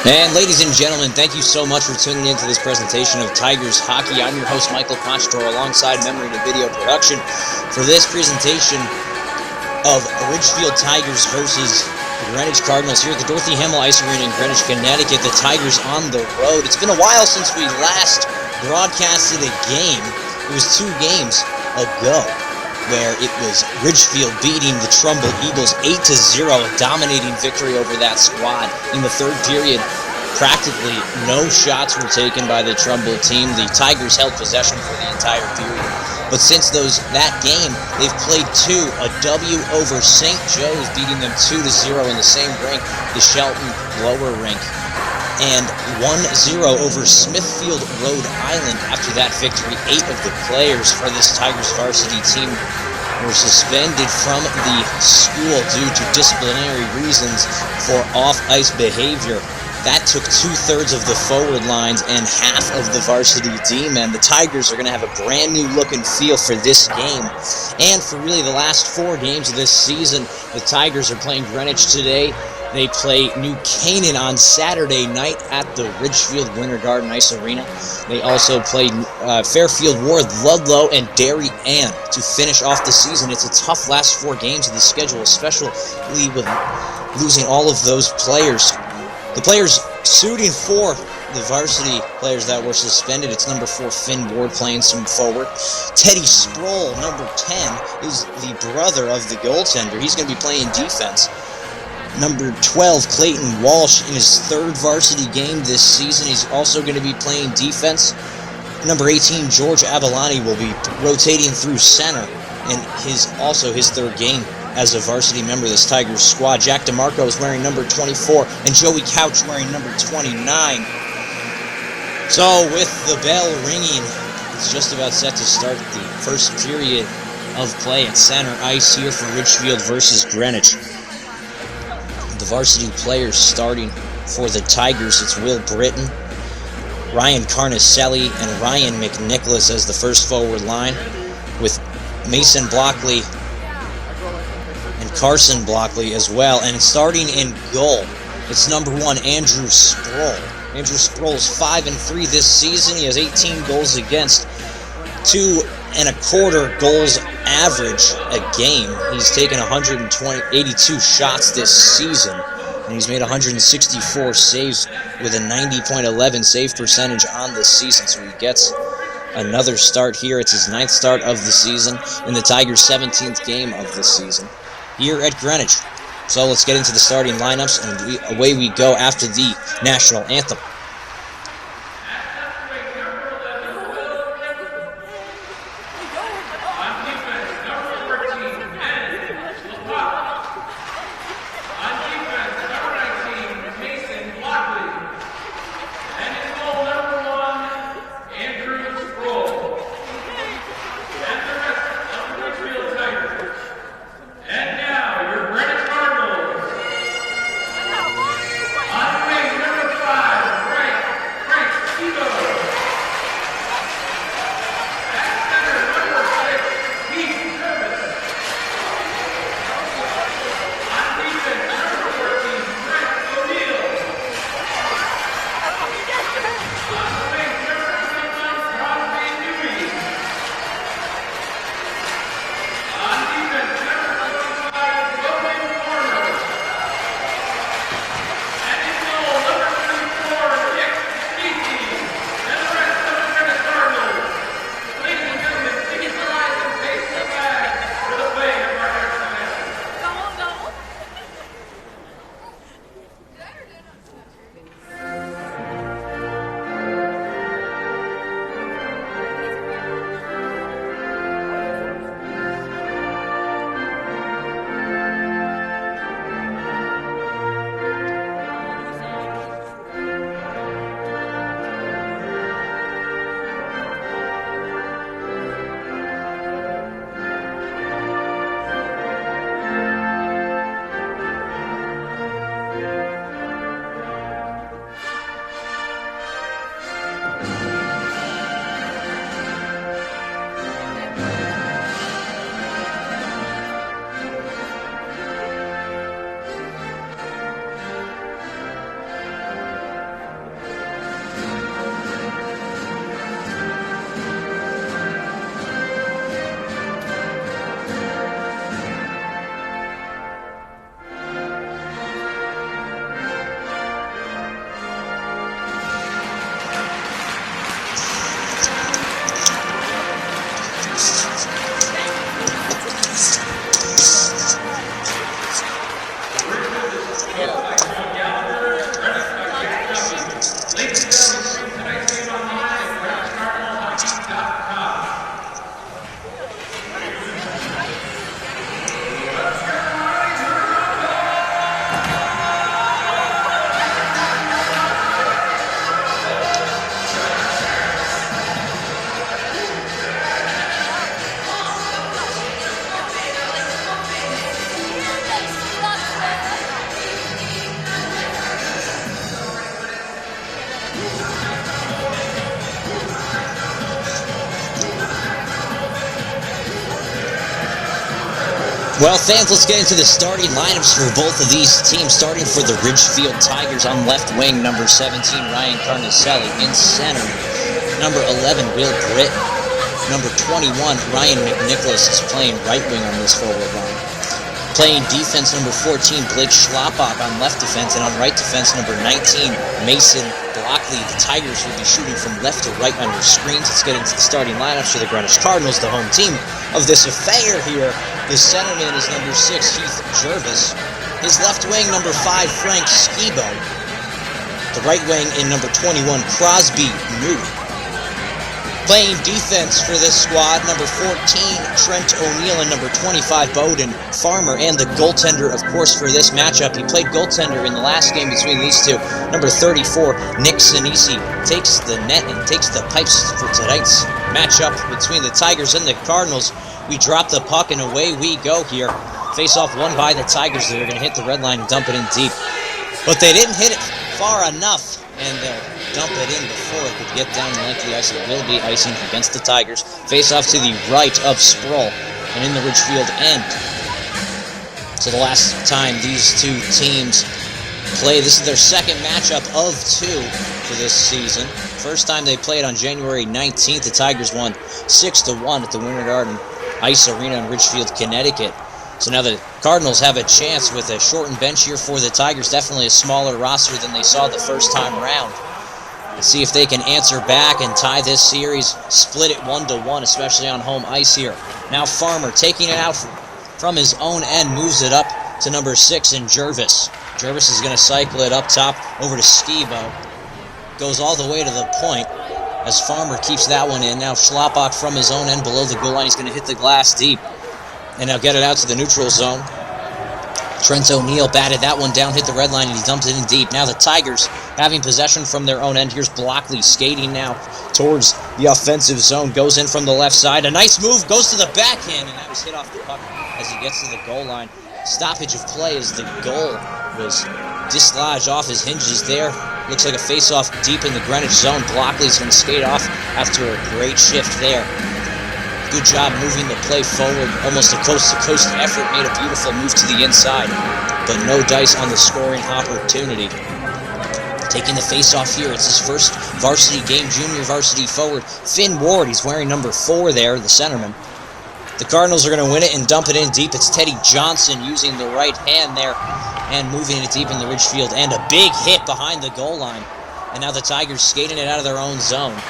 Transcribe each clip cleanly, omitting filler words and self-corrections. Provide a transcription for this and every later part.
And ladies and gentlemen, thank you so much for tuning in to this presentation of Tigers Hockey. I'm your host, Michael Conciatore, alongside Memory to Video Production for this presentation of Ridgefield Tigers versus Greenwich Cardinals here at the Dorothy Hamill Ice Arena in Greenwich, Connecticut. The Tigers on the road. It's been a while since we last broadcasted a game. It was 2 games ago, where it was Ridgefield beating the Trumbull Eagles 8-0, a dominating victory over that squad. In the third period, practically no shots were taken by the Trumbull team. The Tigers held possession for the entire period. But since that game, they've played 2, a W over St. Joe's, beating them 2-0 in the same rink, the Shelton Lower Rink, and 1-0 over Smithfield, Rhode Island. After that victory, 8 of the players for this Tigers varsity team were suspended from the school due to disciplinary reasons for off-ice behavior. That took 2/3 of the forward lines and half of the varsity D-men. The Tigers are going to have a brand new look and feel for this game. And for really the last 4 games of this season, the Tigers are playing Greenwich today. They play New Canaan on Saturday night at the Ridgefield Winter Garden Ice Arena. They also play Fairfield Ward, Ludlow, and Derry Ann to finish off the season. It's a tough last 4 games of the schedule, especially with losing all of those players. The players suiting for the varsity players that were suspended, it's number 4, Finn Ward, playing some forward. Teddy Sproul, number 10, is the brother of the goaltender. He's going to be playing defense. Number 12, Clayton Walsh, in his 3rd varsity game this season. He's also going to be playing defense. Number 18, George Avalani, will be rotating through center, and his 3rd game as a varsity member of this Tigers squad. Jack DeMarco is wearing number 24, and Joey Couch wearing number 29. So, with the bell ringing, it's just about set to start the first period of play at center ice here for Ridgefield versus Greenwich. The varsity players starting for the Tigers, it's Will Britton, Ryan Carnicelli, and Ryan McNicholas as the first forward line, with Mason Blockley and Carson Blockley as well. And starting in goal, it's number 1, Andrew Sproul. Andrew Sproul's 5-3 this season. He has 18 goals against, 2.25 goals average a game. He's taken 82 shots this season, and he's made 164 saves with a 90.11 save percentage on the season. So he gets another start here. It's his 9th start of the season in the Tigers' 17th game of the season here at Greenwich. So let's get into the starting lineups, and away we go after the national anthem. Number 5, Well, fans, let's get into the starting lineups for both of these teams. Starting for the Ridgefield Tigers on left wing, number 17, Ryan Carnicelli. In center, number 11, Will Britton. Number 21, Ryan McNicholas is playing right wing on this forward line. Playing defense, number 14, Blake Schlappak on left defense, and on right defense, number 19, Mason Blockley. The Tigers will be shooting from left to right on your screens. Let's get into the starting lineups for the Greenwich Cardinals, the home team of this affair here. The centerman is number 6, Heath Jervis. His left wing, number 5, Frank Skibo. The right wing in number 21, Crosby New. Playing defense for this squad, number 14, Trent O'Neill, and number 25, Bowden Farmer. And the goaltender, of course, for this matchup, he played goaltender in the last game between these two. Number 34, Nick Sinisi, takes the net and takes the pipes for tonight's matchup between the Tigers and the Cardinals. We drop the puck, and away we go here. Face-off won by the Tigers. They're going to hit the red line and dump it in deep. But they didn't hit it far enough, and they'll dump it in before it could get down the length of the ice. It will be icing against the Tigers. Face-off to the right of Sproul, and in the Ridgefield end. So the last time these two teams play, this is their second matchup of 2 for this season. First time they played on January 19th, the Tigers won 6-1 at the Winter Garden Ice Arena in Ridgefield, Connecticut. So now the Cardinals have a chance with a shortened bench here for the Tigers. Definitely a smaller roster than they saw the first time around. Let's see if they can answer back and tie this series, split it 1-1, especially on home ice here. Now Farmer taking it out from his own end, moves it up to number 6 in Jervis. Jervis is going to cycle it up top over to Skibo. Goes all the way to the point as Farmer keeps that one in. Now Schlappak from his own end below the goal line. He's going to hit the glass deep. And now get it out to the neutral zone. Trent O'Neill batted that one down, hit the red line, and he dumped it in deep. Now the Tigers having possession from their own end. Here's Blockley skating now towards the offensive zone. Goes in from the left side. A nice move, goes to the backhand, and that was hit off the puck as he gets to the goal line. Stoppage of play as the goal was dislodged off his hinges there. Looks like a face-off deep in the Greenwich zone. Blockley's going to skate off after a great shift there. Good job moving the play forward. Almost a coast-to-coast effort. Made a beautiful move to the inside, but no dice on the scoring opportunity. Taking the face-off here. It's his first varsity game. Junior varsity forward Finn Ward. He's wearing number 4 there, the centerman. The Cardinals are going to win it and dump it in deep. It's Teddy Johnson using the right hand there and moving it deep in the Ridgefield. And a big hit behind the goal line. And now the Tigers skating it out of their own zone.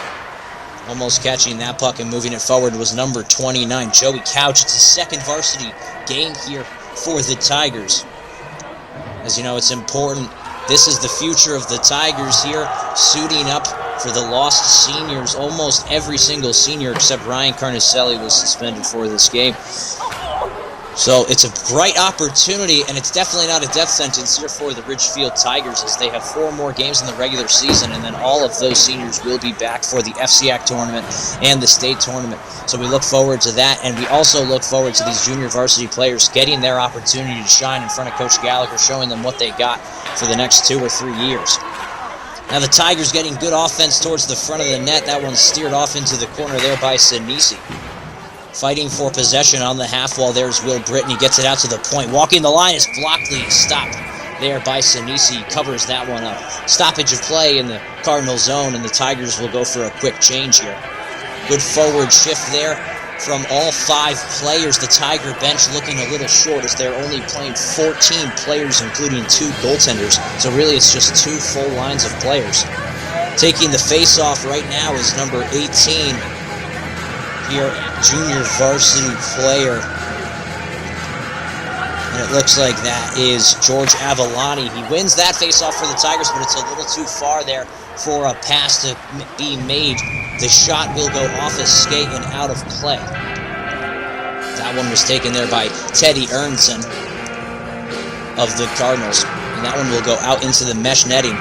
Almost catching that puck and moving it forward was number 29, Joey Couch. It's his second varsity game here for the Tigers. As you know, it's important. This is the future of the Tigers here, suiting up for the lost seniors. Almost every single senior except Ryan Carnicelli was suspended for this game. So it's a bright opportunity, and it's definitely not a death sentence here for the Ridgefield Tigers, as they have 4 more games in the regular season, and then all of those seniors will be back for the FCAC tournament and the state tournament. So we look forward to that, and we also look forward to these junior varsity players getting their opportunity to shine in front of Coach Gallagher, showing them what they got for the next 2 or 3 years. Now the Tigers getting good offense towards the front of the net. That one's steered off into the corner there by Sinisi. Fighting for possession on the half wall. There's Will Britton. He gets it out to the point. Walking the line is Blockley. Stopped there by Sinisi. Covers that one up. Stoppage of play in the Cardinal zone, and the Tigers will go for a quick change here. Good forward shift there from all 5 players. The Tiger bench looking a little short as they're only playing 14 players, including 2 goaltenders. So really it's just 2 full lines of players. Taking the face-off right now is number 18. Here, junior varsity player, and it looks like that is George Avalani. He wins that face-off for the Tigers, but it's a little too far there for a pass to be made. The shot will go off his skate and out of play. That one was taken there by Teddy Ernson of the Cardinals, and that one will go out into the mesh netting.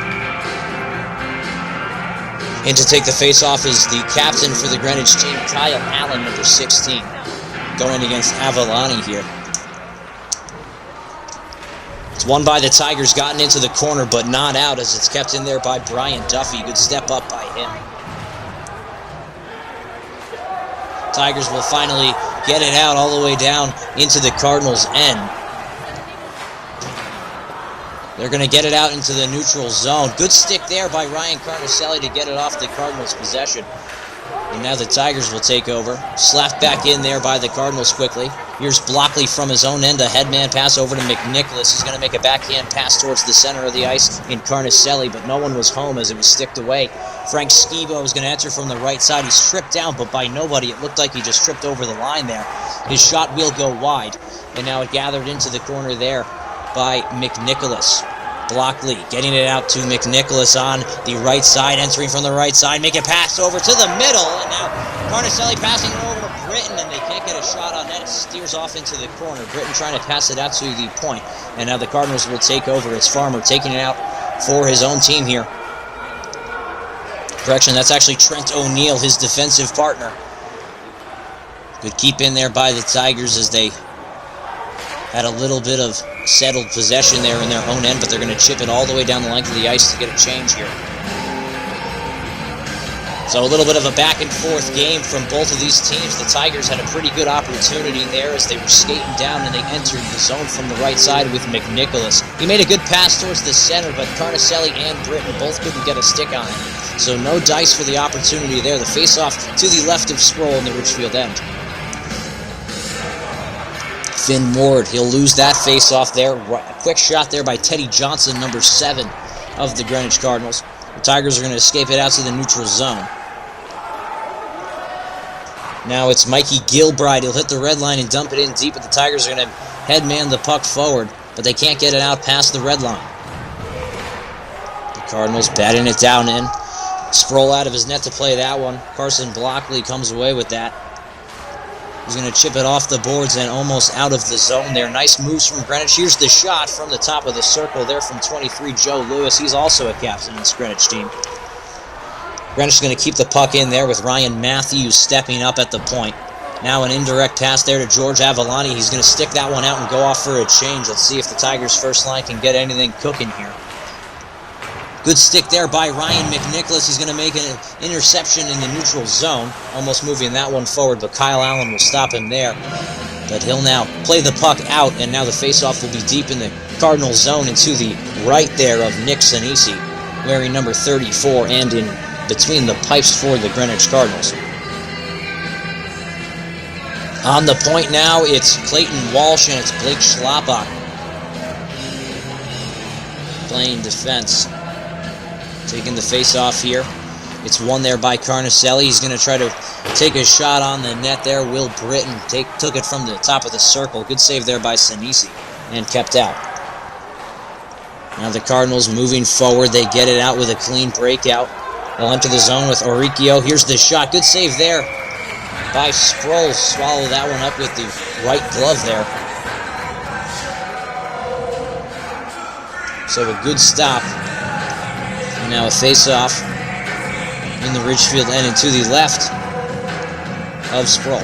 And to take the face-off is the captain for the Greenwich team, Kyle Allen, number 16, going against Avalani here. It's won by the Tigers, gotten into the corner, but not out as it's kept in there by Brian Duffy. Good step up by him. Tigers will finally get it out all the way down into the Cardinals' end. They're going to get it out into the neutral zone. Good stick there by Ryan Carnicelli to get it off the Cardinals' possession. And now the Tigers will take over. Slapped back in there by the Cardinals quickly. Here's Blockley from his own end. A headman pass over to McNicholas. He's going to make a backhand pass towards the center of the ice in Carnicelli, but no one was home as it was sticked away. Frank Skibo is going to enter from the right side. He's tripped down, but by nobody. It looked like he just tripped over the line there. His shot will go wide. And now it gathered into the corner there by McNicholas. Blockley getting it out to McNicholas on the right side, entering from the right side, make a pass over to the middle, and now Carnicelli passing it over to Britton, and they can't get a shot on that. It steers off into the corner. Britton trying to pass it out to the point, and now the Cardinals will take over. It's Farmer taking it out for his own team here. Correction, that's actually Trent O'Neill, his defensive partner. Good keep in there by the Tigers as they had a little bit of settled possession there in their own end, but they're going to chip it all the way down the length of the ice to get a change here. So a little bit of a back and forth game from both of these teams. The Tigers had a pretty good opportunity there as they were skating down and they entered the zone from the right side with McNicholas. He made a good pass towards the center, but Carnicelli and Britton both couldn't get a stick on it. So no dice for the opportunity there. The face-off to the left of Sproul in the Ridgefield end. Finn Ward, he'll lose that face-off there. A quick shot there by Teddy Johnson, number 7 of the Greenwich Cardinals. The Tigers are going to escape it out to the neutral zone. Now it's Mikey Gilbride. He'll hit the red line and dump it in deep, but the Tigers are going to headman the puck forward, but they can't get it out past the red line. The Cardinals batting it down in. Sproul out of his net to play that one. Carson Blockley comes away with that. He's going to chip it off the boards and almost out of the zone there. Nice moves from Greenwich. Here's the shot from the top of the circle there from 23, Joe Lewis. He's also a captain in this Greenwich team. Greenwich is going to keep the puck in there with Ryan Matthews stepping up at the point. Now an indirect pass there to George Avalani. He's going to stick that one out and go off for a change. Let's see if the Tigers' first line can get anything cooking here. Good stick there by Ryan McNicholas. He's going to make an interception in the neutral zone. Almost moving that one forward, but Kyle Allen will stop him there. But he'll now play the puck out, and now the faceoff will be deep in the Cardinal zone and to the right there of Nick Sinisi, wearing number 34 and in between the pipes for the Greenwich Cardinals. On the point now, it's Clayton Walsh and it's Blake Schlappak playing defense. Taking the face-off here. It's won there by Carnicelli. He's going to try to take a shot on the net there. Will Britton took it from the top of the circle. Good save there by Sinisi and kept out. Now the Cardinals moving forward. They get it out with a clean breakout. They'll enter the zone with Oricchio. Here's the shot. Good save there by Sproul. Swallow that one up with the right glove there. So a good stop. And now a face-off in the Ridgefield end and to the left of Sproul.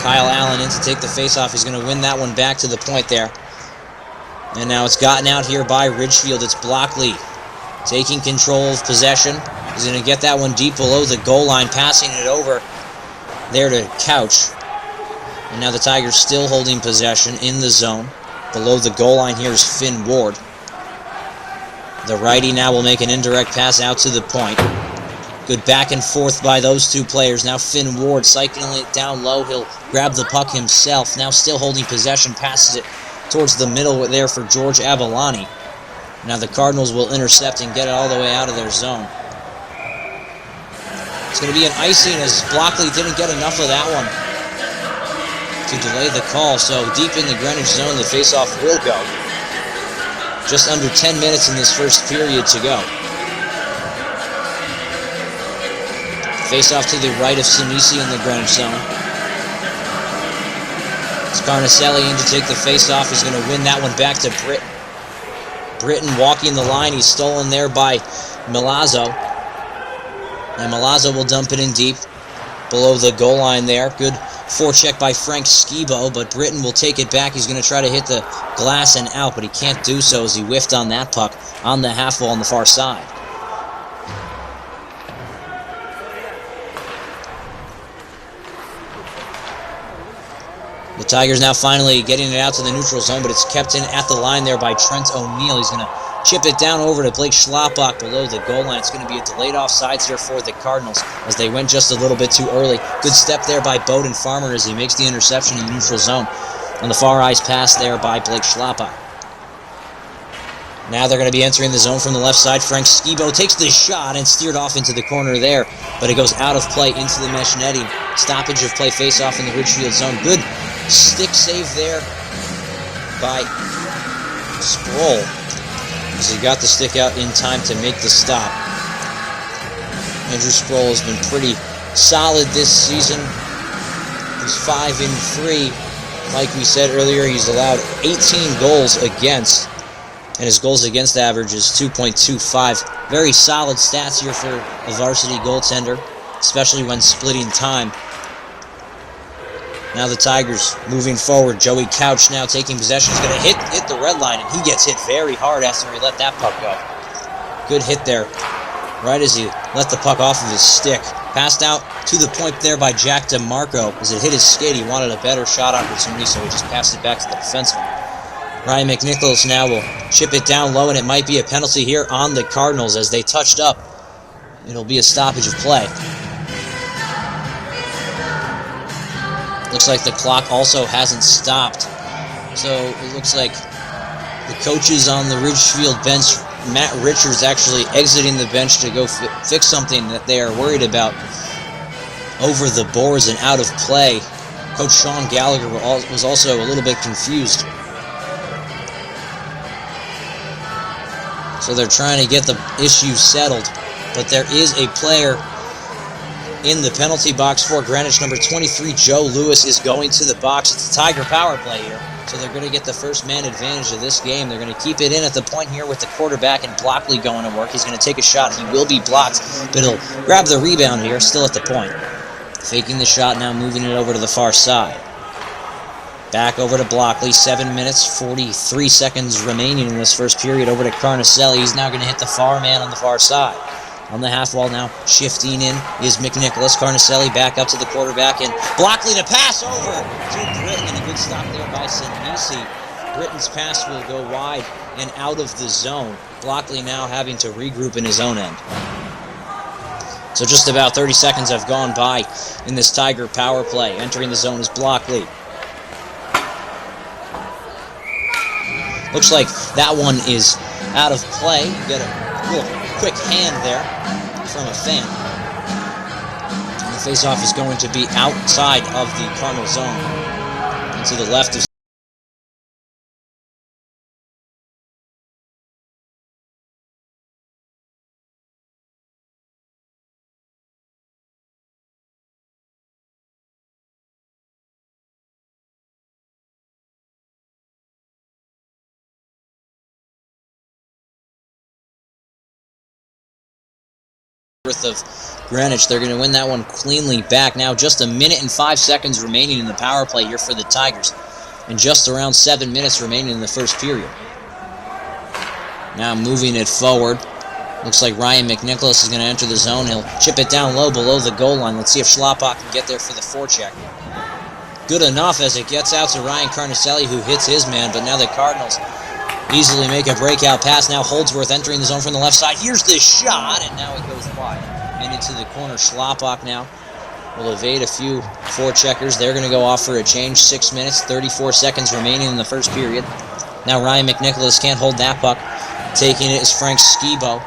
Kyle Allen in to take the face-off. He's going to win that one back to the point there. And now it's gotten out here by Ridgefield. It's Blockley taking control of possession. He's going to get that one deep below the goal line, passing it over there to Couch. And now the Tigers still holding possession in the zone. Below the goal line here is Finn Ward. The righty now will make an indirect pass out to the point. Good back and forth by those two players. Now Finn Ward cycling it down low. He'll grab the puck himself. Now still holding possession. Passes it towards the middle there for George Avalani. Now the Cardinals will intercept and get it all the way out of their zone. It's going to be an icing as Blockley didn't get enough of that one to delay the call. So deep in the Greenwich zone, the faceoff will go. Just under 10 minutes in this first period to go. Face-off to the right of Sinisi in the Greenwich zone. It's Carnicelli in to take the face-off. He's going to win that one back to Britton. Britton walking the line. He's stolen there by Milazzo. And Milazzo will dump it in deep below the goal line there. Good forecheck by Frank Skibo, but Britton will take it back. He's going to try to hit the glass and out, but he can't do so as he whiffed on that puck on the half wall on the far side. Tigers now finally getting it out to the neutral zone, but it's kept in at the line there by Trent O'Neill. He's going to chip it down over to Blake Schlapbach below the goal line. It's going to be a delayed offsides here for the Cardinals as they went just a little bit too early. Good step there by Bowden Farmer as he makes the interception in the neutral zone on the far ice pass there by Blake Schlapbach. Now they're going to be entering the zone from the left side. Frank Skibo takes the shot and steered off into the corner there, but it goes out of play into the mesh netting. Stoppage of play face-off in the Ridgefield zone. Good stick save there by Sproul as he got the stick out in time to make the stop. Andrew Sproul has been pretty solid this season. He's 5-3. Like we said earlier, he's allowed 18 goals against, and his goals against average is 2.25. Very solid stats here for a varsity goaltender, especially when splitting time. Now the Tigers moving forward. Joey Couch now taking possession. He's going to hit the red line, and he gets hit very hard after he let that puck go. Good hit there, right as he let the puck off of his stick. Passed out to the point there by Jack DeMarco. As it hit his skate, he wanted a better shot opportunity, so he just passed it back to the defenseman. Ryan McNichols now will chip it down low, and it might be a penalty here on the Cardinals as they touched up. It'll be a stoppage of play. Looks like the clock also hasn't stopped. So it looks like the coaches on the Ridgefield bench, Matt Richards actually exiting the bench to go fix something that they are worried about over the boards and out of play. Coach Sean Gallagher was also a little bit confused. So they're trying to get the issue settled. But there is a player in the penalty box for Greenwich. Number 23, Joe Lewis, is going to the box. It's a Tiger power play here. So they're going to get the first man advantage of this game. They're going to keep it in at the point here with the quarterback and Blockley going to work. He's going to take a shot. He will be blocked, but he'll grab the rebound here, still at the point. Faking the shot, now moving it over to the far side. Back over to Blockley. 7 minutes, 43 seconds remaining in this first period. Over to Carnicelli. He's now going to hit the far man on the far side. On the half wall now, shifting in is McNicholas. Carnicelli back up to the quarterback, and Blockley to pass over to Britton, and a good stop there by Sinisi. Britton's pass will go wide and out of the zone. Blockley now having to regroup in his own end. So just about 30 seconds have gone by in this Tiger power play. Entering the zone is Blockley. Looks like that one is out of play. Get a little quick hand there from a fan. And the face-off is going to be outside of the Cardinal zone and to the left of of Greenwich. They're going to win that one cleanly back. Now just a minute and 5 seconds remaining in the power play here for the Tigers, and just around 7 minutes remaining in the first period. Now moving it forward. Looks like Ryan McNicholas is going to enter the zone. He'll chip it down low below the goal line. Let's see if Schlapbach can get there for the forecheck. Good enough as it gets out to Ryan Carnicelli, who hits his man, but now the Cardinals easily make a breakout pass. Now Holdsworth entering the zone from the left side. Here's the shot, and now it goes wide and into the corner. Schlapbach now will evade a few forecheckers. They're going to go off for a change. 6 minutes, 34 seconds remaining in the first period. Now Ryan McNicholas can't hold that puck. Taking it is Frank Skibo.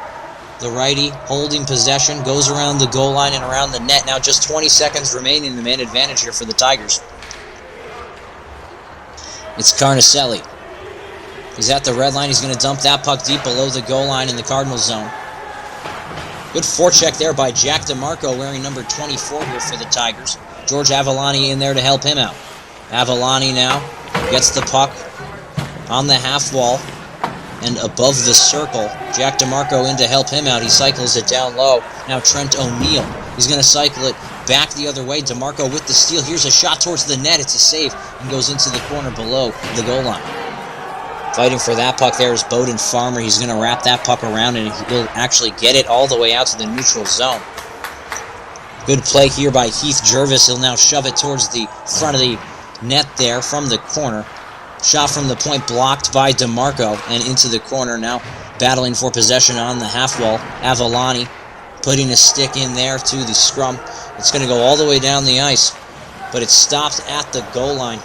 The righty holding possession, goes around the goal line and around the net. Now just 20 seconds remaining in the man advantage here for the Tigers. It's Carnicelli. He's at the red line. He's going to dump that puck deep below the goal line in the Cardinal zone. Good forecheck there by Jack DeMarco, wearing number 24 here for the Tigers. George Avalani in there to help him out. Avalani now gets the puck on the half wall and above the circle. Jack DeMarco in to help him out. He cycles it down low. Now Trent O'Neill. He's going to cycle it back the other way. DeMarco with the steal. Here's a shot towards the net. It's a save and goes into the corner below the goal line. Fighting for that puck there is Bowden Farmer. He's going to wrap that puck around, and he will actually get it all the way out to the neutral zone. Good play here by Heath Jervis. He'll now shove it towards the front of the net there from the corner. Shot from the point blocked by DeMarco and into the corner. Now battling for possession on the half wall. Avellani putting a stick in there to the scrum. It's going to go all the way down the ice, but it's stopped at the goal line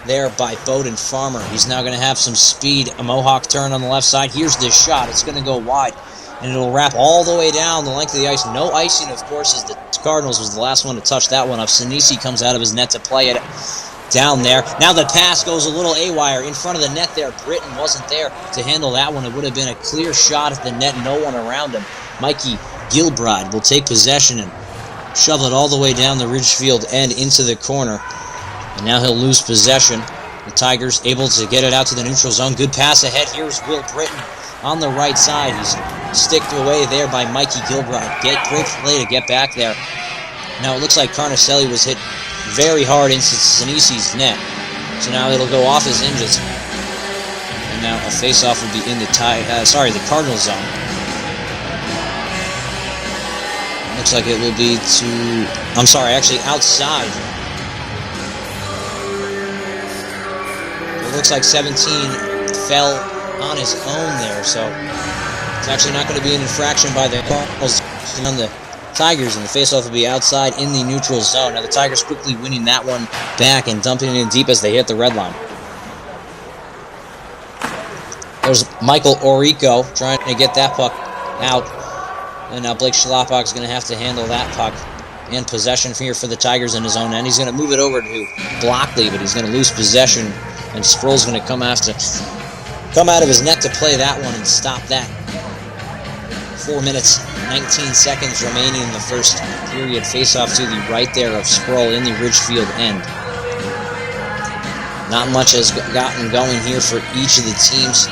there by Bowden Farmer. He's now going to have some speed. A Mohawk turn on the left side. Here's the shot. It's going to go wide, and it'll wrap all the way down the length of the ice. No icing, of course, as the Cardinals was the last one to touch that one up. Sinisi comes out of his net to play it down there. Now the pass goes a little A-wire in front of the net there. Britton wasn't there to handle that one. It would have been a clear shot at the net, no one around him. Mikey Gilbride will take possession and shove it all the way down the Ridgefield end into the corner. And now he'll lose possession. The Tigers able to get it out to the neutral zone. Good pass ahead. Here's Will Britton on the right side. He's sticked away there by Mikey Gilbride. Great play to get back there. Now it looks like Carnicelli was hit very hard into Sinisi's net. So now it'll go off his hinges. And now a face-off will be in the the Cardinal zone. Looks like it will be actually outside. It looks like 17 fell on his own there, so it's actually not going to be an infraction by the Cardinals on the Tigers, and the faceoff will be outside in the neutral zone. Now the Tigers quickly winning that one back and dumping it in deep as they hit the red line. There's Michael Orico trying to get that puck out, and now Blake Schlappak is going to have to handle that puck. And possession here for the Tigers in his own end. He's going to move it over to Blockley, but he's going to lose possession, and Sproul's going to come out of his net to play that one and stop that. 4 minutes, 19 seconds remaining in the first period. Face-off to the right there of Sproul in the Ridgefield end. Not much has gotten going here for each of the teams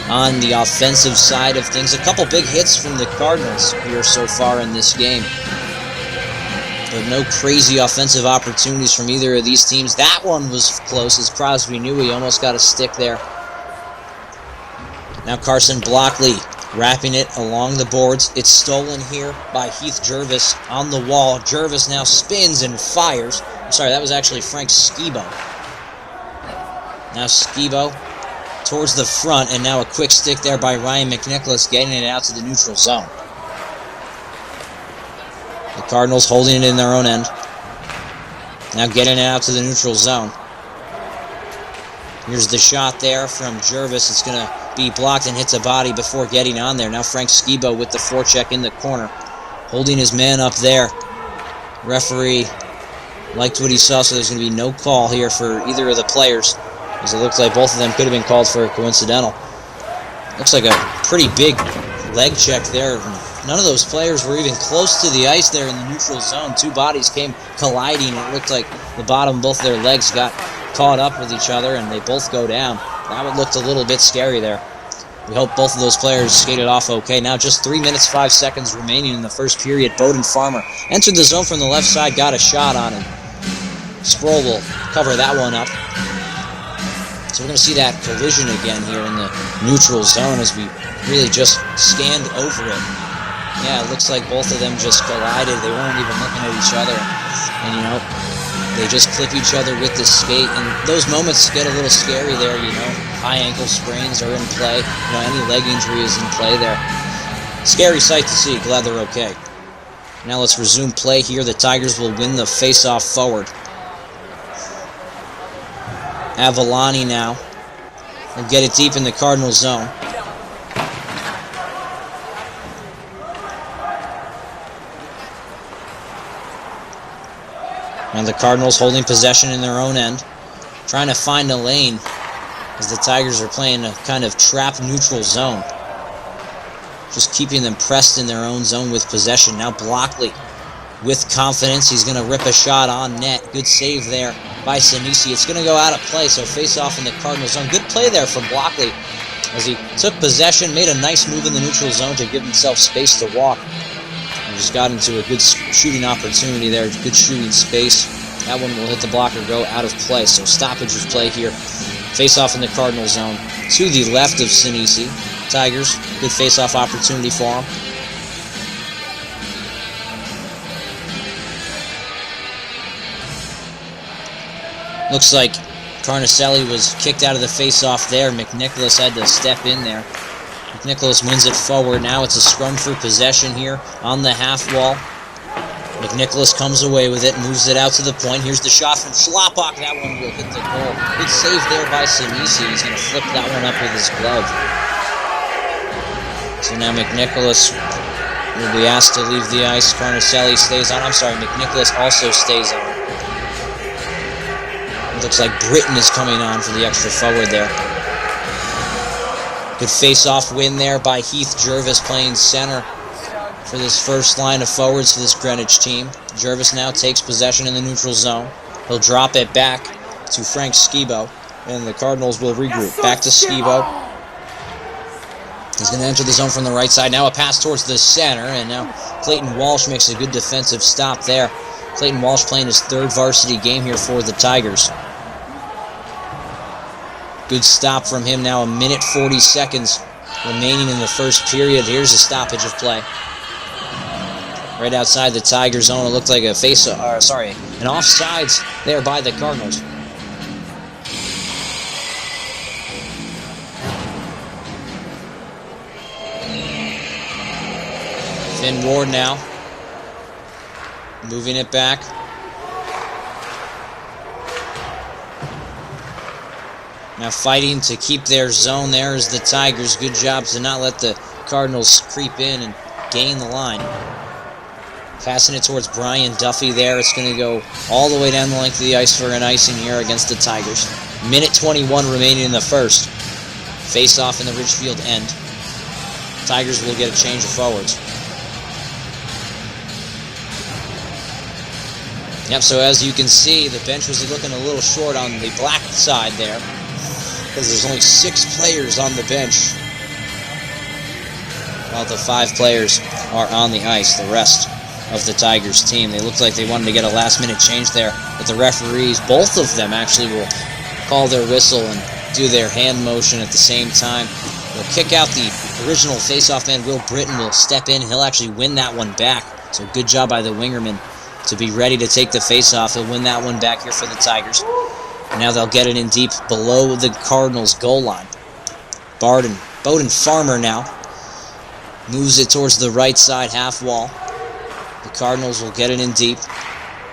on the offensive side of things. A couple big hits from the Cardinals here so far in this game, but no crazy offensive opportunities from either of these teams. That one was close as Crosby knew he almost got a stick there. Now Carson Blockley wrapping it along the boards. It's stolen here by Heath Jervis on the wall. Jervis now spins and fires. I'm sorry, that was actually Frank Skibo. Now Skibo towards the front, and now a quick stick there by Ryan McNicholas, getting it out to the neutral zone. The Cardinals holding it in their own end. Now getting it out to the neutral zone. Here's the shot there from Jervis. It's going to be blocked and hits a body before getting on there. Now Frank Skibo with the forecheck in the corner, holding his man up there. Referee liked what he saw, so there's going to be no call here for either of the players, as it looks like both of them could have been called for a coincidental. Looks like a pretty big leg check there. None of those players were even close to the ice there in the neutral zone. Two bodies came colliding. It looked like the bottom of both their legs got caught up with each other, and they both go down. That one looked a little bit scary there. We hope both of those players skated off okay. Now just 3 minutes, 5 seconds remaining in the first period. Bowden Farmer entered the zone from the left side, got a shot on him. Sproul will cover that one up. So we're going to see that collision again here in the neutral zone as we really just scanned over it. Yeah, it looks like both of them just collided. They weren't even looking at each other. And, you know, they just clip each other with the skate. And those moments get a little scary there, you know. High ankle sprains are in play. You know, any leg injury is in play there. Scary sight to see. Glad they're okay. Now let's resume play here. The Tigers will win the face-off forward. Avellani now will get it deep in the Cardinal zone. And the Cardinals holding possession in their own end, trying to find a lane as the Tigers are playing a kind of trap neutral zone. Just keeping them pressed in their own zone with possession. Now Blockley with confidence. He's going to rip a shot on net. Good save there by Sinisi. It's going to go out of play, so face off in the Cardinal zone. Good play there from Blockley as he took possession, made a nice move in the neutral zone to give himself space to walk. Just got into a good shooting opportunity there, good shooting space. That one will hit the blocker, go out of play. So stoppage of play here. Face-off in the Cardinal zone to the left of Sinisi. Tigers, good face-off opportunity for them. Looks like Carnicelli was kicked out of the face-off there. McNicholas had to step in there. McNicholas wins it forward. Now it's a scrum for possession here on the half wall. McNicholas comes away with it, moves it out to the point. Here's the shot from Schlappak. That one will hit the goal. Good save there by Sinisi. He's going to flip that one up with his glove. So now McNicholas will be asked to leave the ice. Carnicelli stays on. I'm sorry, McNicholas also stays on. It looks like Britton is coming on for the extra forward there. Good face-off win there by Heath Jervis playing center for this first line of forwards for this Greenwich team. Jervis now takes possession in the neutral zone. He'll drop it back to Frank Skibo, and the Cardinals will regroup. Back to Skibo. He's going to enter the zone from the right side. Now a pass towards the center, and now Clayton Walsh makes a good defensive stop there. Clayton Walsh playing his third varsity game here for the Tigers. Good stop from him now, 1 minute 40 seconds remaining in the first period. Here's a stoppage of play. Right outside the Tiger zone, it looked like an offsides there by the Cardinals. Finn Ward now, moving it back. Now fighting to keep their zone there is the Tigers. Good job to not let the Cardinals creep in and gain the line. Passing it towards Brian Duffy there. It's going to go all the way down the length of the ice for an icing here against the Tigers. Minute 21 remaining in the first. Face-off in the Ridgefield end. Tigers will get a change of forwards. Yep, so as you can see, the bench was looking a little short on the black side there, because there's only 6 players on the bench, while the 5 players are on the ice, the rest of the Tigers team. They looked like they wanted to get a last-minute change there, but the referees, both of them actually, will call their whistle and do their hand motion at the same time. They'll kick out the original face-off man. Will Britton will step in. He'll actually win that one back, so good job by the wingerman to be ready to take the face-off. He'll win that one back here for the Tigers. And now they'll get it in deep below the Cardinals' goal line. Bowden Farmer now moves it towards the right side half wall. The Cardinals will get it in deep.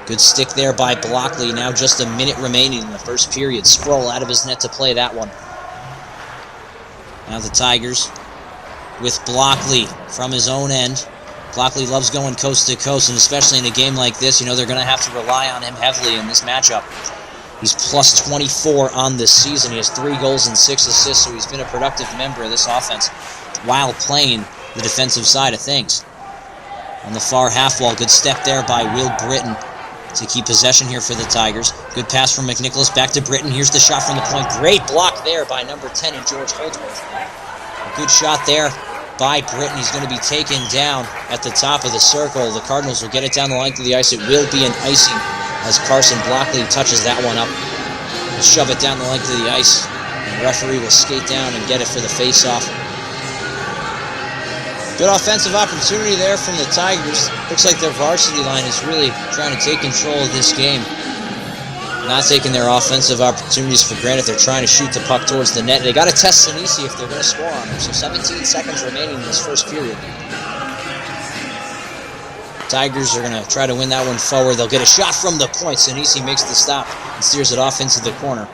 Good stick there by Blockley. Now just a minute remaining in the first period. Sproul out of his net to play that one. Now the Tigers with Blockley from his own end. Blockley loves going coast to coast, and especially in a game like this, you know they're going to have to rely on him heavily in this matchup. He's plus 24 on this season. He has 3 goals and 6 assists, so he's been a productive member of this offense while playing the defensive side of things. On the far half wall, good step there by Will Britton to keep possession here for the Tigers. Good pass from McNicholas back to Britton. Here's the shot from the point. Great block there by number 10 and George Holdsworth. A good shot there by Britton. He's going to be taken down at the top of the circle. The Cardinals will get it down the length of the ice. It will be an icing as Carson Blockley touches that one up. He'll shove it down the length of the ice. And the referee will skate down and get it for the face-off. Good offensive opportunity there from the Tigers. Looks like their varsity line is really trying to take control of this game. Not taking their offensive opportunities for granted. They're trying to shoot the puck towards the net. They got to test Sinisi if they're going to score on him. So 17 seconds remaining in this first period. Tigers are going to try to win that one forward. They'll get a shot from the point. Sinisi makes the stop and steers it off into the corner.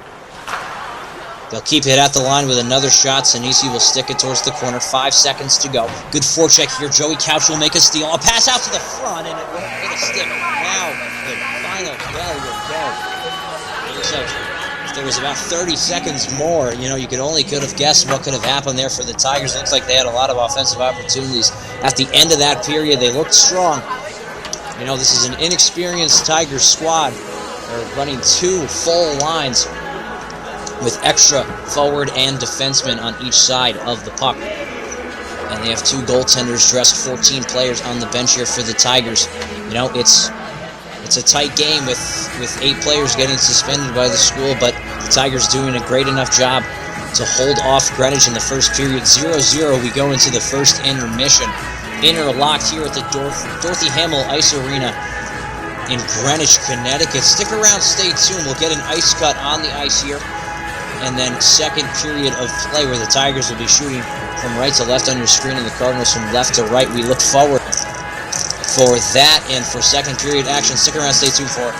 They'll keep it at the line with another shot. Sinisi will stick it towards the corner. 5 seconds to go. Good forecheck here. Joey Couch will make a steal. A pass out to the front, and it won't hit a stick. Now the final bell will go. Looks like if there was about 30 seconds more, you could have guessed what could have happened there for the Tigers. Looks like they had a lot of offensive opportunities. At the end of that period, they looked strong. This is an inexperienced Tigers squad. They're running 2 full lines with extra forward and defensemen on each side of the puck. And they have 2 goaltenders dressed, 14 players on the bench here for the Tigers. It's a tight game with 8 players getting suspended by the school, but the Tigers doing a great enough job to hold off Greenwich in the first period. 0-0, we go into the first intermission. Interlocked here at the Dorothy Hamill Ice Arena in Greenwich, Connecticut. Stick around, stay tuned. We'll get an ice cut on the ice here. And then second period of play where the Tigers will be shooting from right to left on your screen and the Cardinals from left to right. We look forward for that and for second period action. Stick around, stay tuned for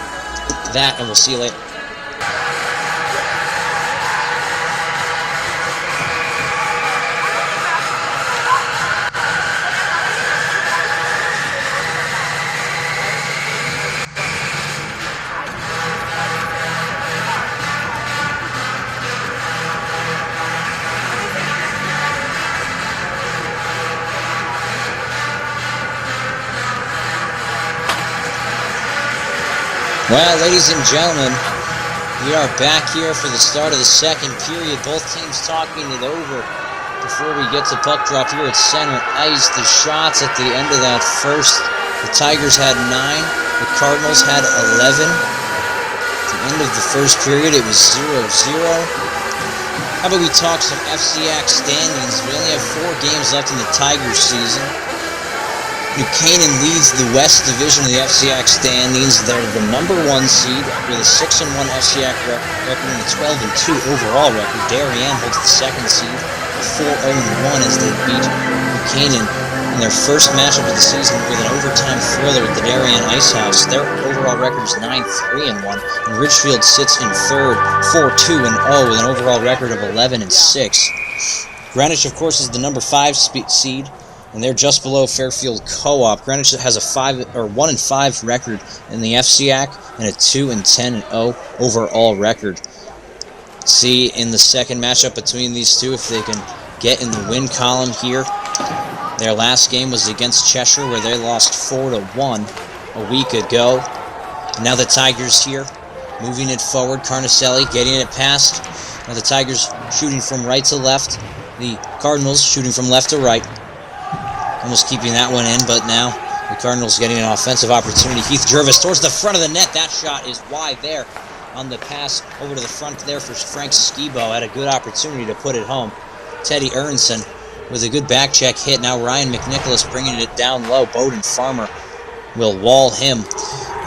that, and we'll see you later. Well, ladies and gentlemen, we are back here for the start of the second period. Both teams talking it over before we get to puck drop here at center ice. The shots at the end of that first, the Tigers had 9, the Cardinals had 11. At the end of the first period, it was 0-0. How about we talk some FCX standings? We only have 4 games left in the Tigers season. Buchanan leads the West Division of the FCX standings. They're the number 1 seed with a 6-1 FCX record and a 12-2 overall record. Darien holds the 2nd seed, 4-0-1 as they beat Buchanan in their first matchup of the season with an overtime thriller at the Darien Ice House. Their overall record is 9-3-1, and Ridgefield sits in 3rd, 4-2-0 with an overall record of 11-6. Greenwich, of course, is the number 5 seed, and they're just below Fairfield Co-op. Greenwich has a 1-5 record in the FCAC and a 2-10-0 overall record. See in the second matchup between these two if they can get in the win column here. Their last game was against Cheshire, where they lost 4-1 a week ago. Now the Tigers here, moving it forward. Carnicelli getting it past. Now the Tigers shooting from right to left. The Cardinals shooting from left to right. Almost keeping that one in, but now the Cardinals getting an offensive opportunity. Heath Jervis towards the front of the net. That shot is wide there on the pass over to the front there for Frank Skibo. Had a good opportunity to put it home. Teddy Aronson with a good back check hit. Now Ryan McNicholas bringing it down low. Bowden Farmer will wall him.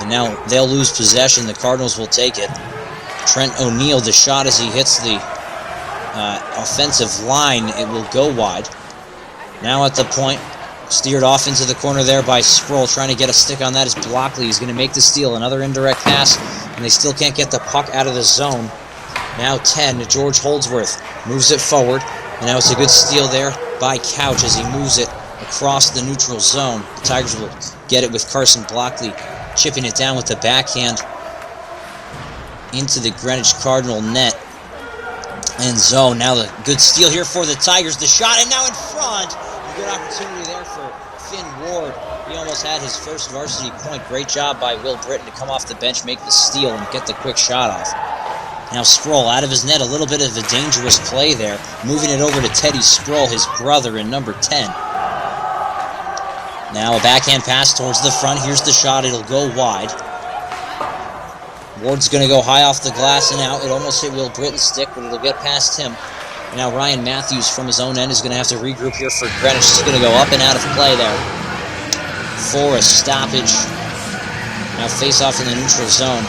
And now they'll lose possession. The Cardinals will take it. Trent O'Neill, the shot as he hits the offensive line. It will go wide. Now at the point. Steered off into the corner there by Sproul. Trying to get a stick on that is Blockley. He's going to make the steal. Another indirect pass, and they still can't get the puck out of the zone. Now 10 to George Holdsworth. Moves it forward, and now it's a good steal there by Couch as he moves it across the neutral zone. The Tigers will get it with Carson Blockley, chipping it down with the backhand into the Greenwich Cardinal net and zone. Now the good steal here for the Tigers. The shot, and now in front. Good opportunity there for Finn Ward. He almost had his first varsity point. Great job by Will Britton to come off the bench, make the steal, and get the quick shot off. Now Sproul out of his net. A little bit of a dangerous play there. Moving it over to Teddy Sproul, his brother, in number 10. Now a backhand pass towards the front. Here's the shot. It'll go wide. Ward's going to go high off the glass and out. It almost hit Will Britton's stick, but it'll get past him. Now Ryan Matthews from his own end is going to have to regroup here for Greenwich. He's going to go up and out of play there for a stoppage. Now face off in the neutral zone.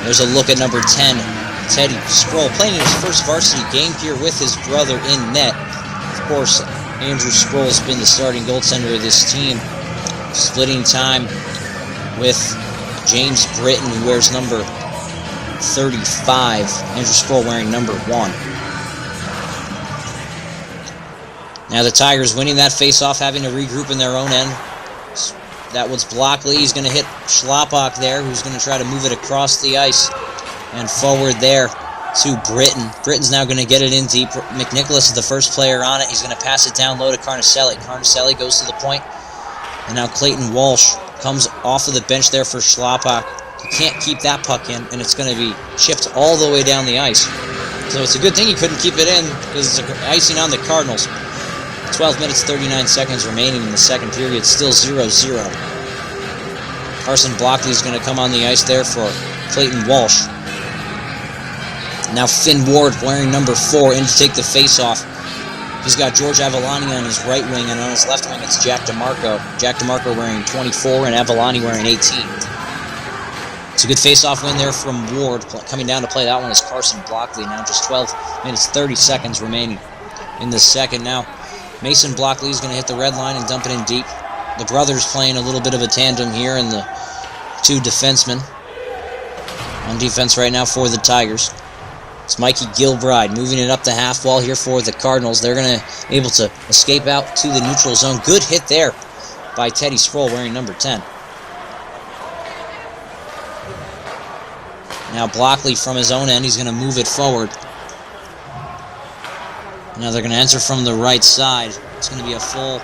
There's a look at number 10, Teddy Sproul, playing in his first varsity game here with his brother in net. Of course, Andrew Sproul has been the starting goaltender of this team, splitting time with James Britton, who wears number 35. Andrew Sproul wearing number 1. Now the Tigers winning that face-off, having to regroup in their own end. That was Blockley. He's going to hit Schlappak there, who's going to try to move it across the ice and forward there to Britton. Britton's now going to get it in deep. McNicholas is the first player on it. He's going to pass it down low to Carnicelli. Carnicelli goes to the point. And now Clayton Walsh comes off of the bench there for Schlappak. He can't keep that puck in, and it's going to be chipped all the way down the ice. So it's a good thing he couldn't keep it in, because it's icing on the Cardinals. 12 minutes, 39 seconds remaining in the second period, still 0-0. Carson Blockley is going to come on the ice there for Clayton Walsh. Now Finn Ward wearing number 4 in to take the face-off. He's got George Avalani on his right wing, and on his left wing it's Jack DeMarco. Jack DeMarco wearing 24 and Avalani wearing 18. It's a good face-off win there from Ward. Coming down to play that one is Carson Blockley. Now just 12 minutes, 30 seconds remaining in the second. Now Mason Blockley is going to hit the red line and dump it in deep. The brothers playing a little bit of a tandem here, and the two defensemen on defense right now for the Tigers. It's Mikey Gilbride moving it up the half wall here for the Cardinals. They're going to able to escape out to the neutral zone. Good hit there by Teddy Sproul wearing number 10. Now Blockley from his own end, he's going to move it forward. Now they're going to enter from the right side. It's going to be a full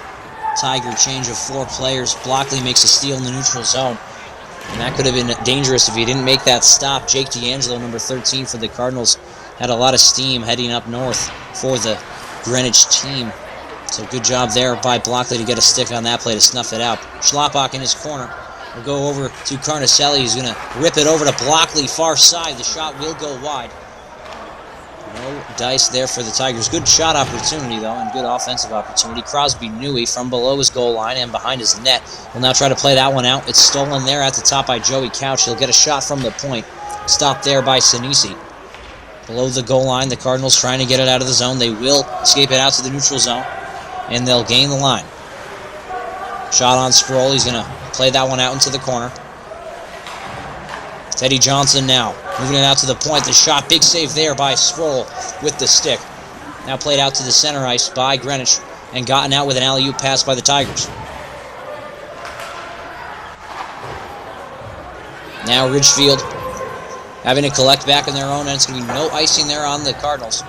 Tiger change of 4 players. Blockley makes a steal in the neutral zone. And that could have been dangerous if he didn't make that stop. Jake D'Angelo, number 13 for the Cardinals, had a lot of steam heading up north for the Greenwich team. So good job there by Blockley to get a stick on that play to snuff it out. Schlappak in his corner will go over to Carnicelli. He's going to rip it over to Blockley, far side. The shot will go wide. No dice there for the Tigers. Good shot opportunity, though, and good offensive opportunity. Crosby Newey from below his goal line and behind his net will now try to play that one out. It's stolen there at the top by Joey Couch. He'll get a shot from the point. Stopped there by Sinisi. Below the goal line, the Cardinals trying to get it out of the zone. They will escape it out to the neutral zone, and they'll gain the line. Shot on Sproul. He's going to play that one out into the corner. Teddy Johnson now moving it out to the point. The shot, big save there by Sproul with the stick. Now played out to the center ice by Greenwich and gotten out with an alley-oop pass by the Tigers. Now Ridgefield having to collect back in their own end. It's going to be no icing there on the Cardinals,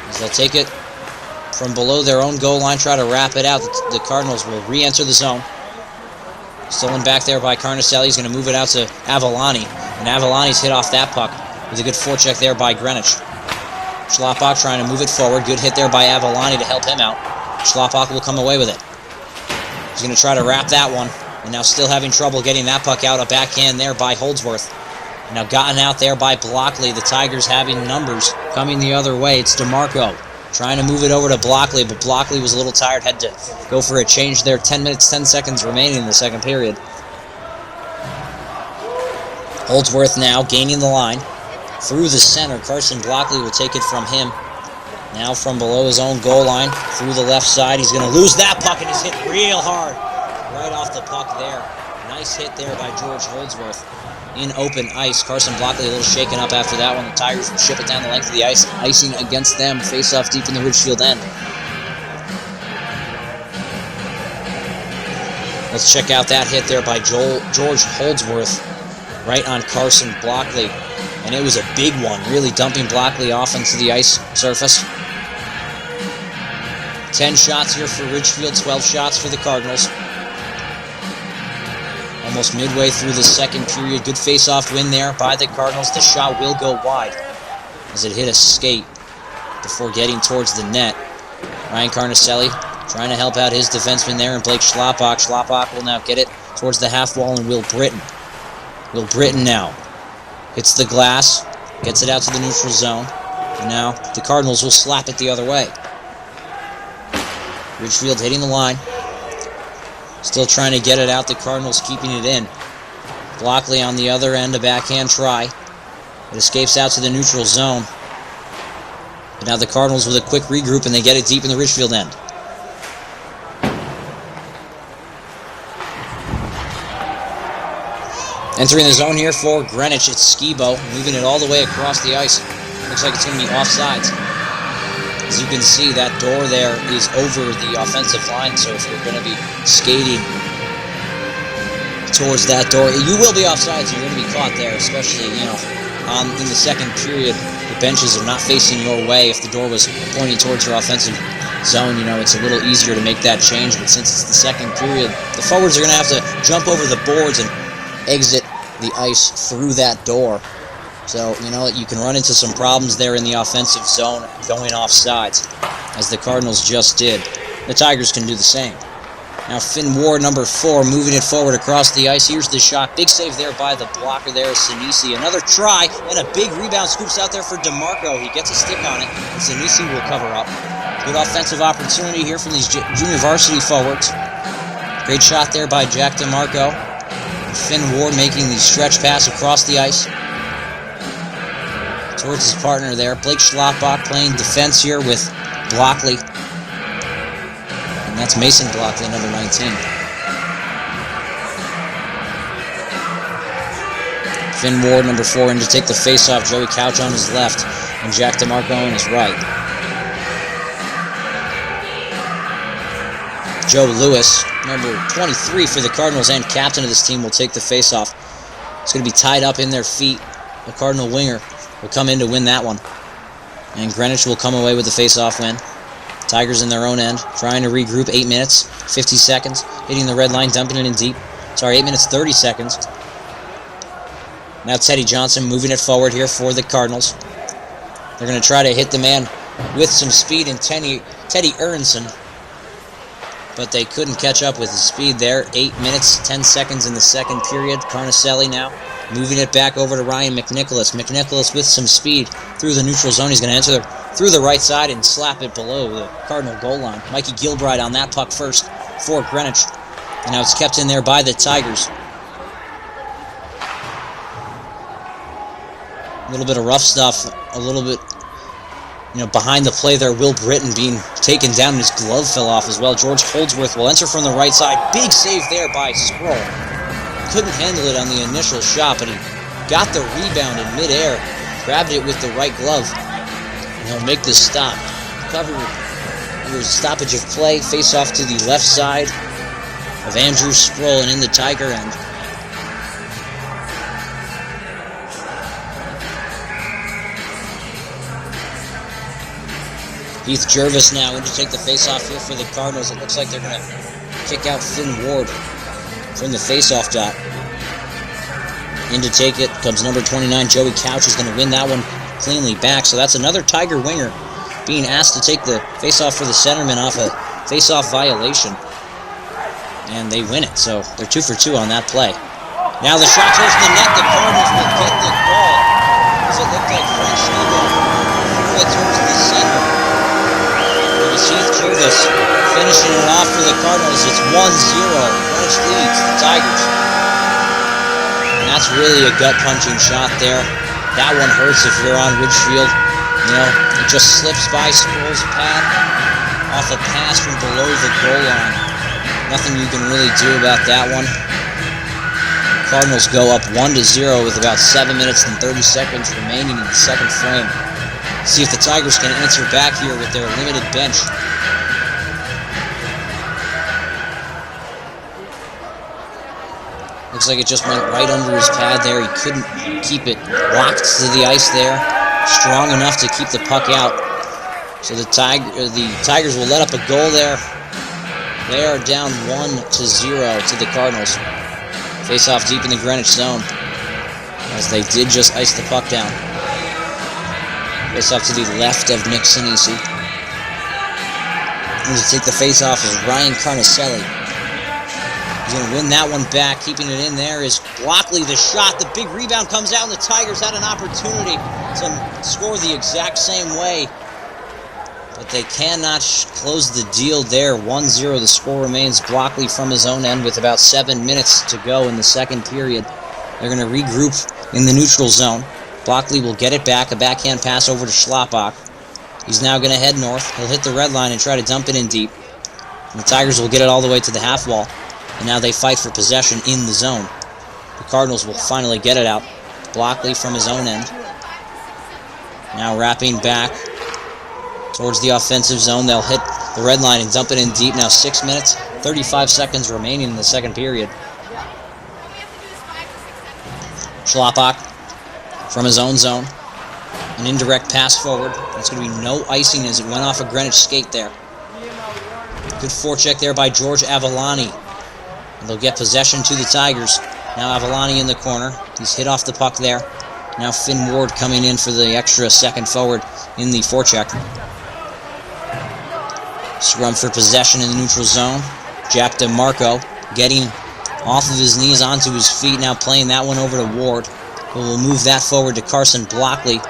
as they'll take it from below their own goal line, try to wrap it out. The Cardinals will re-enter the zone. Stolen back there by Carnicelli. He's going to move it out to Avalani. And Avalani's hit off that puck with a good forecheck there by Greenwich. Schlappak trying to move it forward. Good hit there by Avalani to help him out. Schlappak will come away with it. He's going to try to wrap that one. And now still having trouble getting that puck out. A backhand there by Holdsworth. And now gotten out there by Blockley. The Tigers having numbers coming the other way. It's DeMarco trying to move it over to Blockley, but Blockley was a little tired, had to go for a change there. 10 minutes, 10 seconds remaining in the second period. Holdsworth now gaining the line through the center. Carson Blockley will take it from him. Now from below his own goal line through the left side. He's going to lose that puck, and he's hit real hard right off the puck there. Nice hit there by George Holdsworth in open ice. Carson Blockley a little shaken up after that one. The Tigers will ship it down the length of the ice. Icing against them. Face off deep in the Ridgefield end. Let's check out that hit there by George Holdsworth right on Carson Blockley. And it was a big one, really dumping Blockley off into the ice surface. 10 shots here for Ridgefield, 12 shots for the Cardinals. Almost midway through the second period. Good face-off win there by the Cardinals. The shot will go wide as it hit a skate before getting towards the net. Ryan Carnicelli trying to help out his defenseman there, and Blake Schlappak. Schlappak will now get it towards the half wall, and Will Britton. Will Britton now hits the glass, gets it out to the neutral zone, and now the Cardinals will slap it the other way. Ridgefield hitting the line. Still trying to get it out. The Cardinals keeping it in. Blockley on the other end, a backhand try. It escapes out to the neutral zone. But now the Cardinals with a quick regroup, and they get it deep in the Ridgefield end. Entering the zone here for Greenwich, it's Skibo, moving it all the way across the ice. Looks like it's going to be offsides. As you can see, that door there is over the offensive line, so if you're going to be skating towards that door, you will be offsides. You're going to be caught there, especially, in the second period. The benches are not facing your way. If the door was pointing towards your offensive zone, it's a little easier to make that change. But since it's the second period, the forwards are going to have to jump over the boards and exit the ice through that door. So, you can run into some problems there in the offensive zone going off sides, as the Cardinals just did. The Tigers can do the same. Now Finn Ward, number 4, moving it forward across the ice. Here's the shot. Big save there by the blocker there, Sinisi. Another try, and a big rebound scoops out there for DeMarco. He gets a stick on it, and Sinisi will cover up. Good offensive opportunity here from these junior varsity forwards. Great shot there by Jack DeMarco. Finn Ward making the stretch pass across the ice towards his partner there. Blake Schlappbach playing defense here with Blockley. And that's Mason Blockley, number 19. Finn Ward, number 4, in to take the face-off. Joey Couch on his left, and Jack DeMarco on his right. Joe Lewis, number 23 for the Cardinals and captain of this team, will take the face-off. It's going to be tied up in their feet. The Cardinal winger will come in to win that one. And Greenwich will come away with the face-off win. Tigers in their own end, trying to regroup. 8 minutes, 50 seconds. Hitting the red line, dumping it in deep. 8 minutes, 30 seconds. Now Teddy Johnson moving it forward here for the Cardinals. They're going to try to hit the man with some speed in Teddy Aronson. But they couldn't catch up with his speed there. 8 minutes, 10 seconds in the second period. Carnicelli now moving it back over to Ryan McNicholas. McNicholas with some speed through the neutral zone. He's going to enter through the right side and slap it below the Cardinal goal line. Mikey Gilbride on that puck first for Greenwich. And now it's kept in there by the Tigers. A little bit of rough stuff, a little bit, behind the play there. Will Britton being taken down, and his glove fell off as well. George Holdsworth will enter from the right side. Big save there by Sproul. Couldn't handle it on the initial shot, but he got the rebound in midair, grabbed it with the right glove, and he'll make the stop. Cover your stoppage of play, face off to the left side of Andrew Sproul and in the Tiger end. Heath Jervis now in to take the face-off here for the Cardinals. It looks like they're going to kick out Finn Ward from the face-off dot. In to take it comes number 29, Joey Couch. Is going to win that one cleanly back. So that's another Tiger winger being asked to take the face-off for the centerman off a face-off violation. And they win it. So they're 2 for 2 on that play. Now the shot towards the net. The Cardinals will get the ball. Does it look like Frank Schneebel threw it towards the center? Heath Jervis finishing it off for the Cardinals. It's 1-0. Greenwich leads the Tigers. And that's really a gut-punching shot there. That one hurts if you're on Ridgefield. It just slips by Sproul's pad off a pass from below the goal line. Nothing you can really do about that one. Cardinals go up 1-0 with about 7 minutes and 30 seconds remaining in the second frame. See if the Tigers can answer back here with their limited bench. Looks like it just went right under his pad there. He couldn't keep it locked to the ice there. Strong enough to keep the puck out. So the Tigers will let up a goal there. They are down 1-0 to the Cardinals. Face off deep in the Greenwich zone, as they did just ice the puck down. Face off to the left of Nick Sinisi. And to take the face off is Ryan Carnicelli. He's going to win that one back. Keeping it in there is Blockley. The shot, the big rebound comes out, and the Tigers had an opportunity to score the exact same way. But they cannot close the deal there. 1-0, the score remains. Blockley from his own end with about 7 minutes to go in the second period. They're going to regroup in the neutral zone. Blockley will get it back, a backhand pass over to Schlappbach. He's now going to head north. He'll hit the red line and try to dump it in deep. And the Tigers will get it all the way to the half wall. And now they fight for possession in the zone. The Cardinals will finally get it out. Blockley from his own end. Now wrapping back towards the offensive zone. They'll hit the red line and dump it in deep. Now 6 minutes, 35 seconds remaining in the second period. Schlappbach from his own zone. An indirect pass forward. It's going to be no icing as it went off a Greenwich skate there. Good forecheck there by George Avalani. And they'll get possession to the Tigers. Now Avalani in the corner. He's hit off the puck there. Now Finn Ward coming in for the extra second forward in the forecheck. Scrum for possession in the neutral zone. Jack DeMarco getting off of his knees onto his feet. Now playing that one over to Ward. We'll move that forward to Carson Blockley.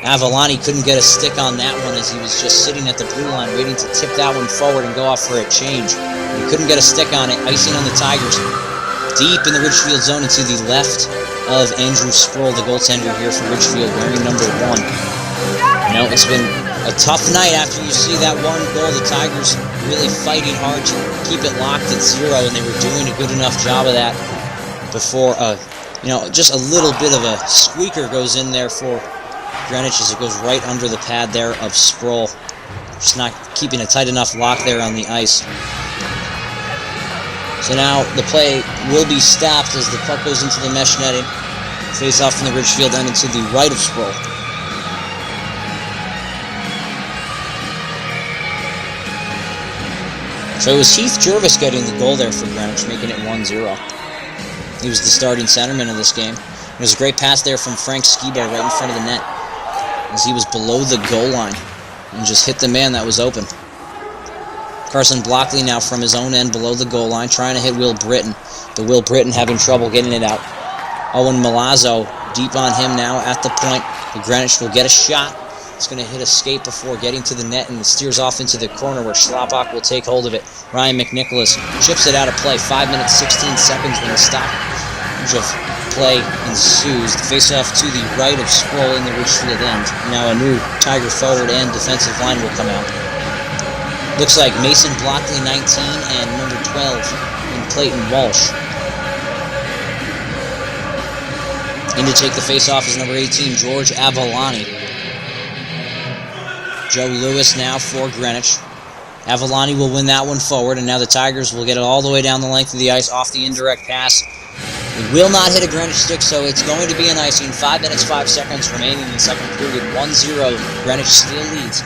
Avalani couldn't get a stick on that one as he was just sitting at the blue line waiting to tip that one forward and go off for a change. He couldn't get a stick on it. Icing on the Tigers. Deep in the Ridgefield zone and to the left of Andrew Sproul, the goaltender here for Ridgefield, wearing number 1. You know, it's been a tough night after you see that one goal. The Tigers really fighting hard to keep it locked at 0, and they were doing a good enough job of that before, you know, just a little bit of a squeaker goes in there for Greenwich as it goes right under the pad there of Sproul. Just not keeping a tight enough lock there on the ice. So now the play will be stopped as the puck goes into the mesh netting. Face off from the Ridgefield end into the right of Sproul. So it was Heath Jervis getting the goal there for Greenwich, making it 1-0. He was the starting centerman of this game. It was a great pass there from Frank Skibo right in front of the net as he was below the goal line and just hit the man that was open. Carson Blockley now from his own end below the goal line, trying to hit Will Britton, but Will Britton having trouble getting it out. Owen Milazzo deep on him now at the point. The Greenwich will get a shot. It's going to hit a skate before getting to the net, and it steers off into the corner where Schlabach will take hold of it. Ryan McNicholas chips it out of play. 5 minutes, 16 seconds when the stoppage of play ensues. The face-off to the right of Sproul in the Ridgefield end. Now a new Tiger forward and defensive line will come out. Looks like Mason Blockley, 19, and number 12 in Clayton Walsh. In to take the face-off is number 18, George Avalani. Joe Lewis now for Greenwich. Avalani will win that one forward, and now the Tigers will get it all the way down the length of the ice off the indirect pass. It will not hit a Greenwich stick, so it's going to be an icing. 5 minutes, 5 seconds remaining in the second period. 1-0. Greenwich still leads.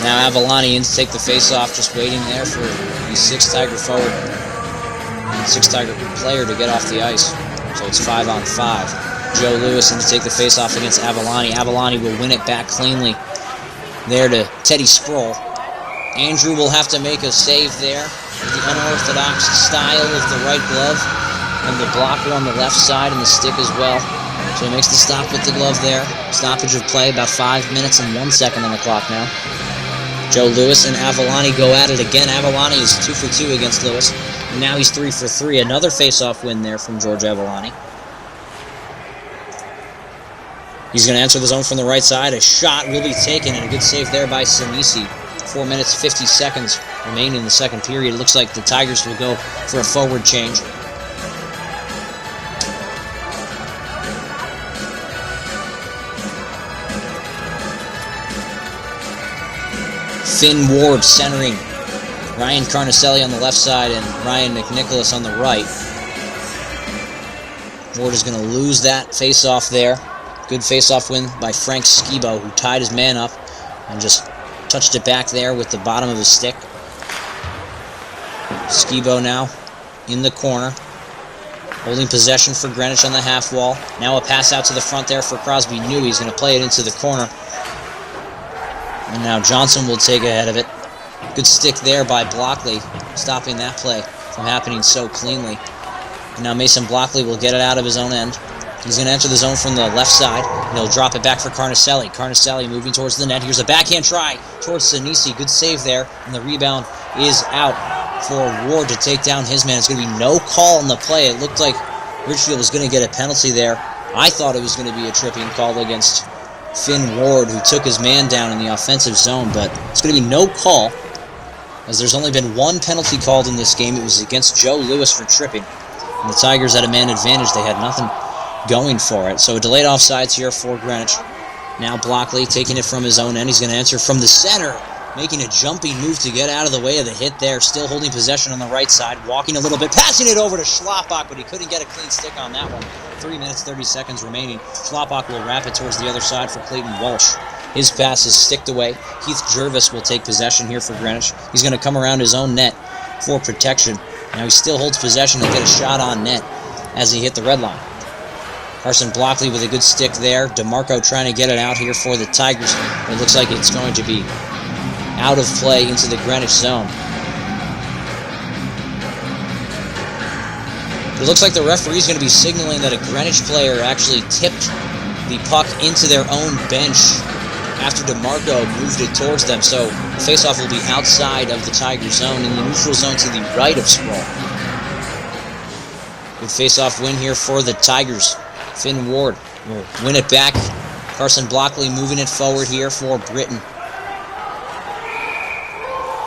Now Avalani in to take the face-off, just waiting there for the 6th Tiger forward, 6th Tiger player to get off the ice. So it's 5-on-5. Joe Lewis in to take the face-off against Avalani. Avalani will win it back cleanly there to Teddy Sproul. Andrew will have to make a save there with the unorthodox style of the right glove and the blocker on the left side and the stick as well. So he makes the stop with the glove there. Stoppage of play, about 5 minutes and 1 second on the clock now. Joe Lewis and Avalani go at it again. Avalani is 2 for 2 against Lewis. And now he's 3 for 3. Another face-off win there from George Avalani. He's going to enter the zone from the right side. A shot will be taken, and a good save there by Sinisi. 4 minutes, 50 seconds remaining in the second period. It looks like the Tigers will go for a forward change. Finn Ward centering. Ryan Carnicelli on the left side and Ryan McNicholas on the right. Ward is going to lose that face-off there. Good face-off win by Frank Skibo, who tied his man up and just touched it back there with the bottom of his stick. Skibo now in the corner, holding possession for Greenwich on the half wall. Now a pass out to the front there for Crosby. New he's going to play it into the corner. And now Johnson will take ahead of it. Good stick there by Blockley, stopping that play from happening so cleanly. And now Mason Blockley will get it out of his own end. He's going to enter the zone from the left side, and he'll drop it back for Carnicelli. Carnicelli moving towards the net. Here's a backhand try towards Sinisi. Good save there, and the rebound is out for Ward to take down his man. It's going to be no call on the play. It looked like Ridgefield was going to get a penalty there. I thought it was going to be a tripping call against Finn Ward, who took his man down in the offensive zone, but it's going to be no call, as there's only been one penalty called in this game. It was against Joe Lewis for tripping, and the Tigers had a man advantage. They had nothing going for it. So a delayed offsides here for Greenwich. Now Blockley taking it from his own end. He's going to enter from the center, making a jumping move to get out of the way of the hit there. Still holding possession on the right side, walking a little bit, passing it over to Schlabach, but he couldn't get a clean stick on that one. 3 minutes, 30 seconds remaining. Schlabach will wrap it towards the other side for Clayton Walsh. His pass is sticked away. Heath Jervis will take possession here for Greenwich. He's going to come around his own net for protection. Now he still holds possession and get a shot on net as he hit the red line. Carson Blockley with a good stick there. DeMarco trying to get it out here for the Tigers. It looks like it's going to be out of play into the Greenwich zone. It looks like the referee is going to be signaling that a Greenwich player actually tipped the puck into their own bench after DeMarco moved it towards them. So the faceoff will be outside of the Tiger zone in the neutral zone to the right of Sproul. Good faceoff win here for the Tigers. Finn Ward will win it back. Carson Blockley moving it forward here for Britain.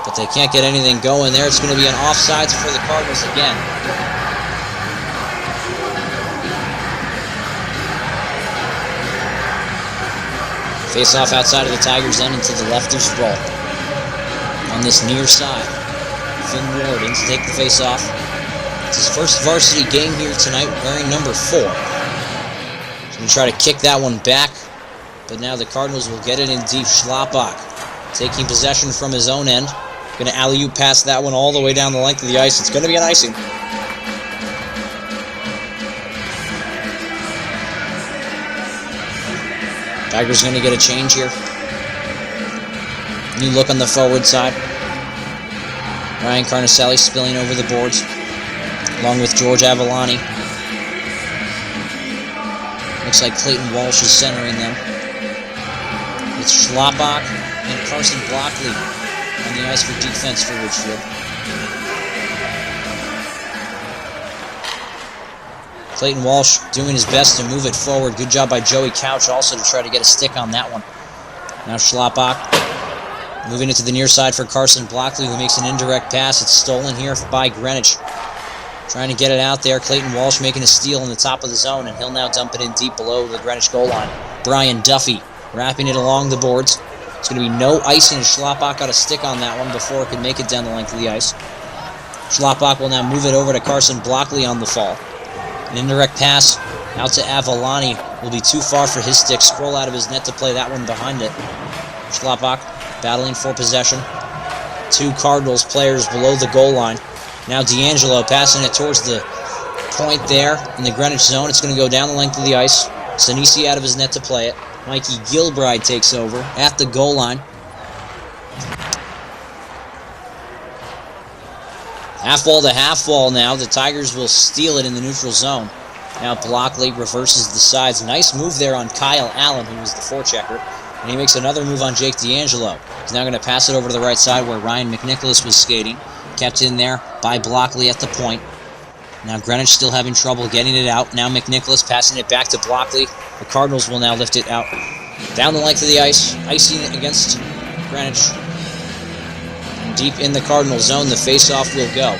But they can't get anything going there. It's going to be an offsides for the Cardinals again. Face-off outside of the Tigers' end into the left of Sproul. On this near side, Finn Ward in to take the face-off. It's his first varsity game here tonight, wearing number 4. He's going to try to kick that one back, but now the Cardinals will get it in deep. Schlapbach taking possession from his own end. Going to alley-oop pass that one all the way down the length of the ice. It's going to be an icing. Tigers going to get a change here. New look on the forward side. Ryan Carnicelli spilling over the boards, along with George Avalani. Looks like Clayton Walsh is centering them. It's Schlapbach and Carson Blockley on the ice for defense for Ridgefield. Clayton Walsh doing his best to move it forward. Good job by Joey Couch also to try to get a stick on that one. Now Schlapbach moving it to the near side for Carson Blockley, who makes an indirect pass. It's stolen here by Greenwich. Trying to get it out there. Clayton Walsh making a steal in the top of the zone, and he'll now dump it in deep below the Greenwich goal line. Brian Duffy wrapping it along the boards. It's going to be no icing as Schlapbach got a stick on that one before it could make it down the length of the ice. Schlapbach will now move it over to Carson Blockley on the fall. An indirect pass out to Avalani will be too far for his stick. Scroll out of his net to play that one behind it. Schlapbach battling for possession. 2 Cardinals players below the goal line. Now D'Angelo passing it towards the point there in the Greenwich zone. It's going to go down the length of the ice. Sinisi out of his net to play it. Mikey Gilbride takes over at the goal line. Half wall to half wall now. The Tigers will steal it in the neutral zone. Now Blockley reverses the sides. Nice move there on Kyle Allen, who was the forechecker. And he makes another move on Jake D'Angelo. He's now going to pass it over to the right side where Ryan McNicholas was skating. Kept in there by Blockley at the point. Now Greenwich still having trouble getting it out. Now McNicholas passing it back to Blockley. The Cardinals will now lift it out down the length of the ice. Icing against Greenwich. And deep in the Cardinal zone, the face-off will go.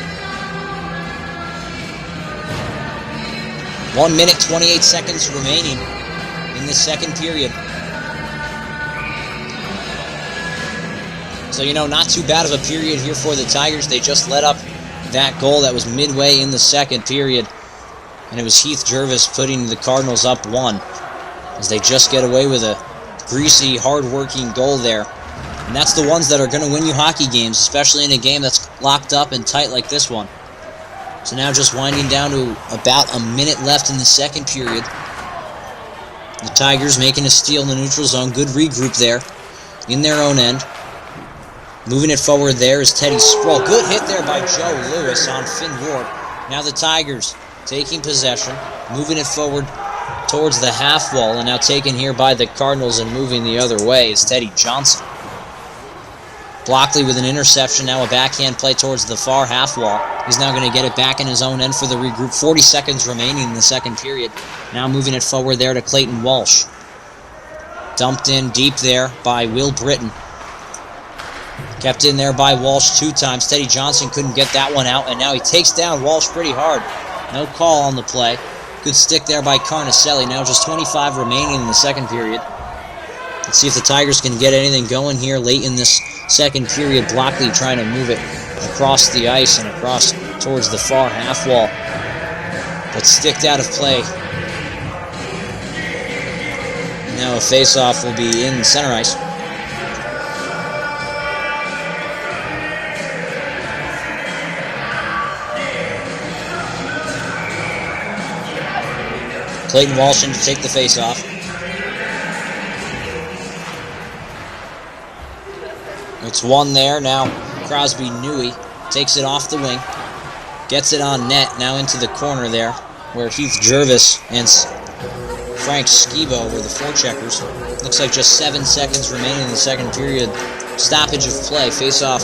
1 minute, 28 seconds remaining in the second period. So, not too bad of a period here for the Tigers. They just let up that goal that was midway in the second period. And it was Heath Jervis putting the Cardinals up 1 as they just get away with a greasy, hard-working goal there. And that's the ones that are going to win you hockey games, especially in a game that's locked up and tight like this one. So now just winding down to about a minute left in the second period. The Tigers making a steal in the neutral zone. Good regroup there in their own end. Moving it forward there is Teddy Sproul. Good hit there by Joe Lewis on Finn Ward. Now the Tigers taking possession, moving it forward towards the half wall, and now taken here by the Cardinals and moving the other way is Teddy Johnson. Blockley with an interception, now a backhand play towards the far half wall. He's now going to get it back in his own end for the regroup. 40 seconds remaining in the second period. Now moving it forward there to Clayton Walsh. Dumped in deep there by Will Britton. Kept in there by Walsh 2 times. Teddy Johnson couldn't get that one out, and now he takes down Walsh pretty hard. No call on the play. Good stick there by Carnicelli. Now just 25 remaining in the second period. Let's see if the Tigers can get anything going here late in this second period. Blockley trying to move it across the ice and across towards the far half wall, but sticked out of play. Now a face-off will be in center ice. Clayton Walsh in to take the face-off. It's one there. Now Crosby Newey takes it off the wing. Gets it on net. Now into the corner there where Heath Jervis and Frank Skibo were the forecheckers. Looks like just 7 seconds remaining in the second period. Stoppage of play, face-off.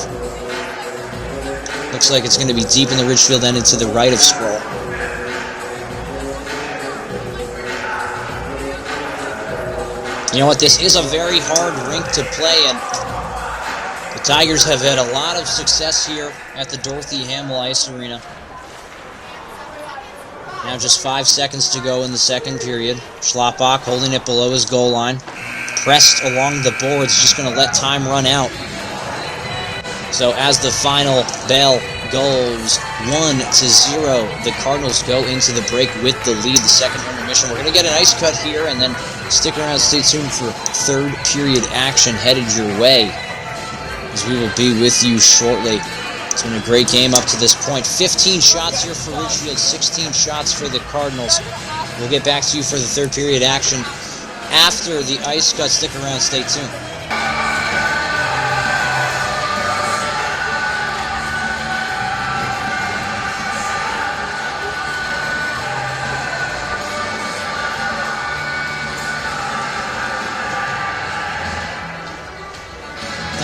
Looks like it's going to be deep in the Ridgefield end and to the right of Sproul. You know what, this is a very hard rink to play in. The Tigers have had a lot of success here at the Dorothy Hamill Ice Arena. Now just 5 seconds to go in the second period. Schlapbach holding it below his goal line. Pressed along the boards, just going to let time run out. So as the final bell goes 1-0, the Cardinals go into the break with the lead. The second intermission. We're going to get an ice cut here, and then stick around, stay tuned for third period action headed your way, as we will be with you shortly. It's been a great game up to this point. 15 shots here for Ridgefield, 16 shots for the Cardinals. We'll get back to you for the third period action after the ice cut. Stick around, stay tuned.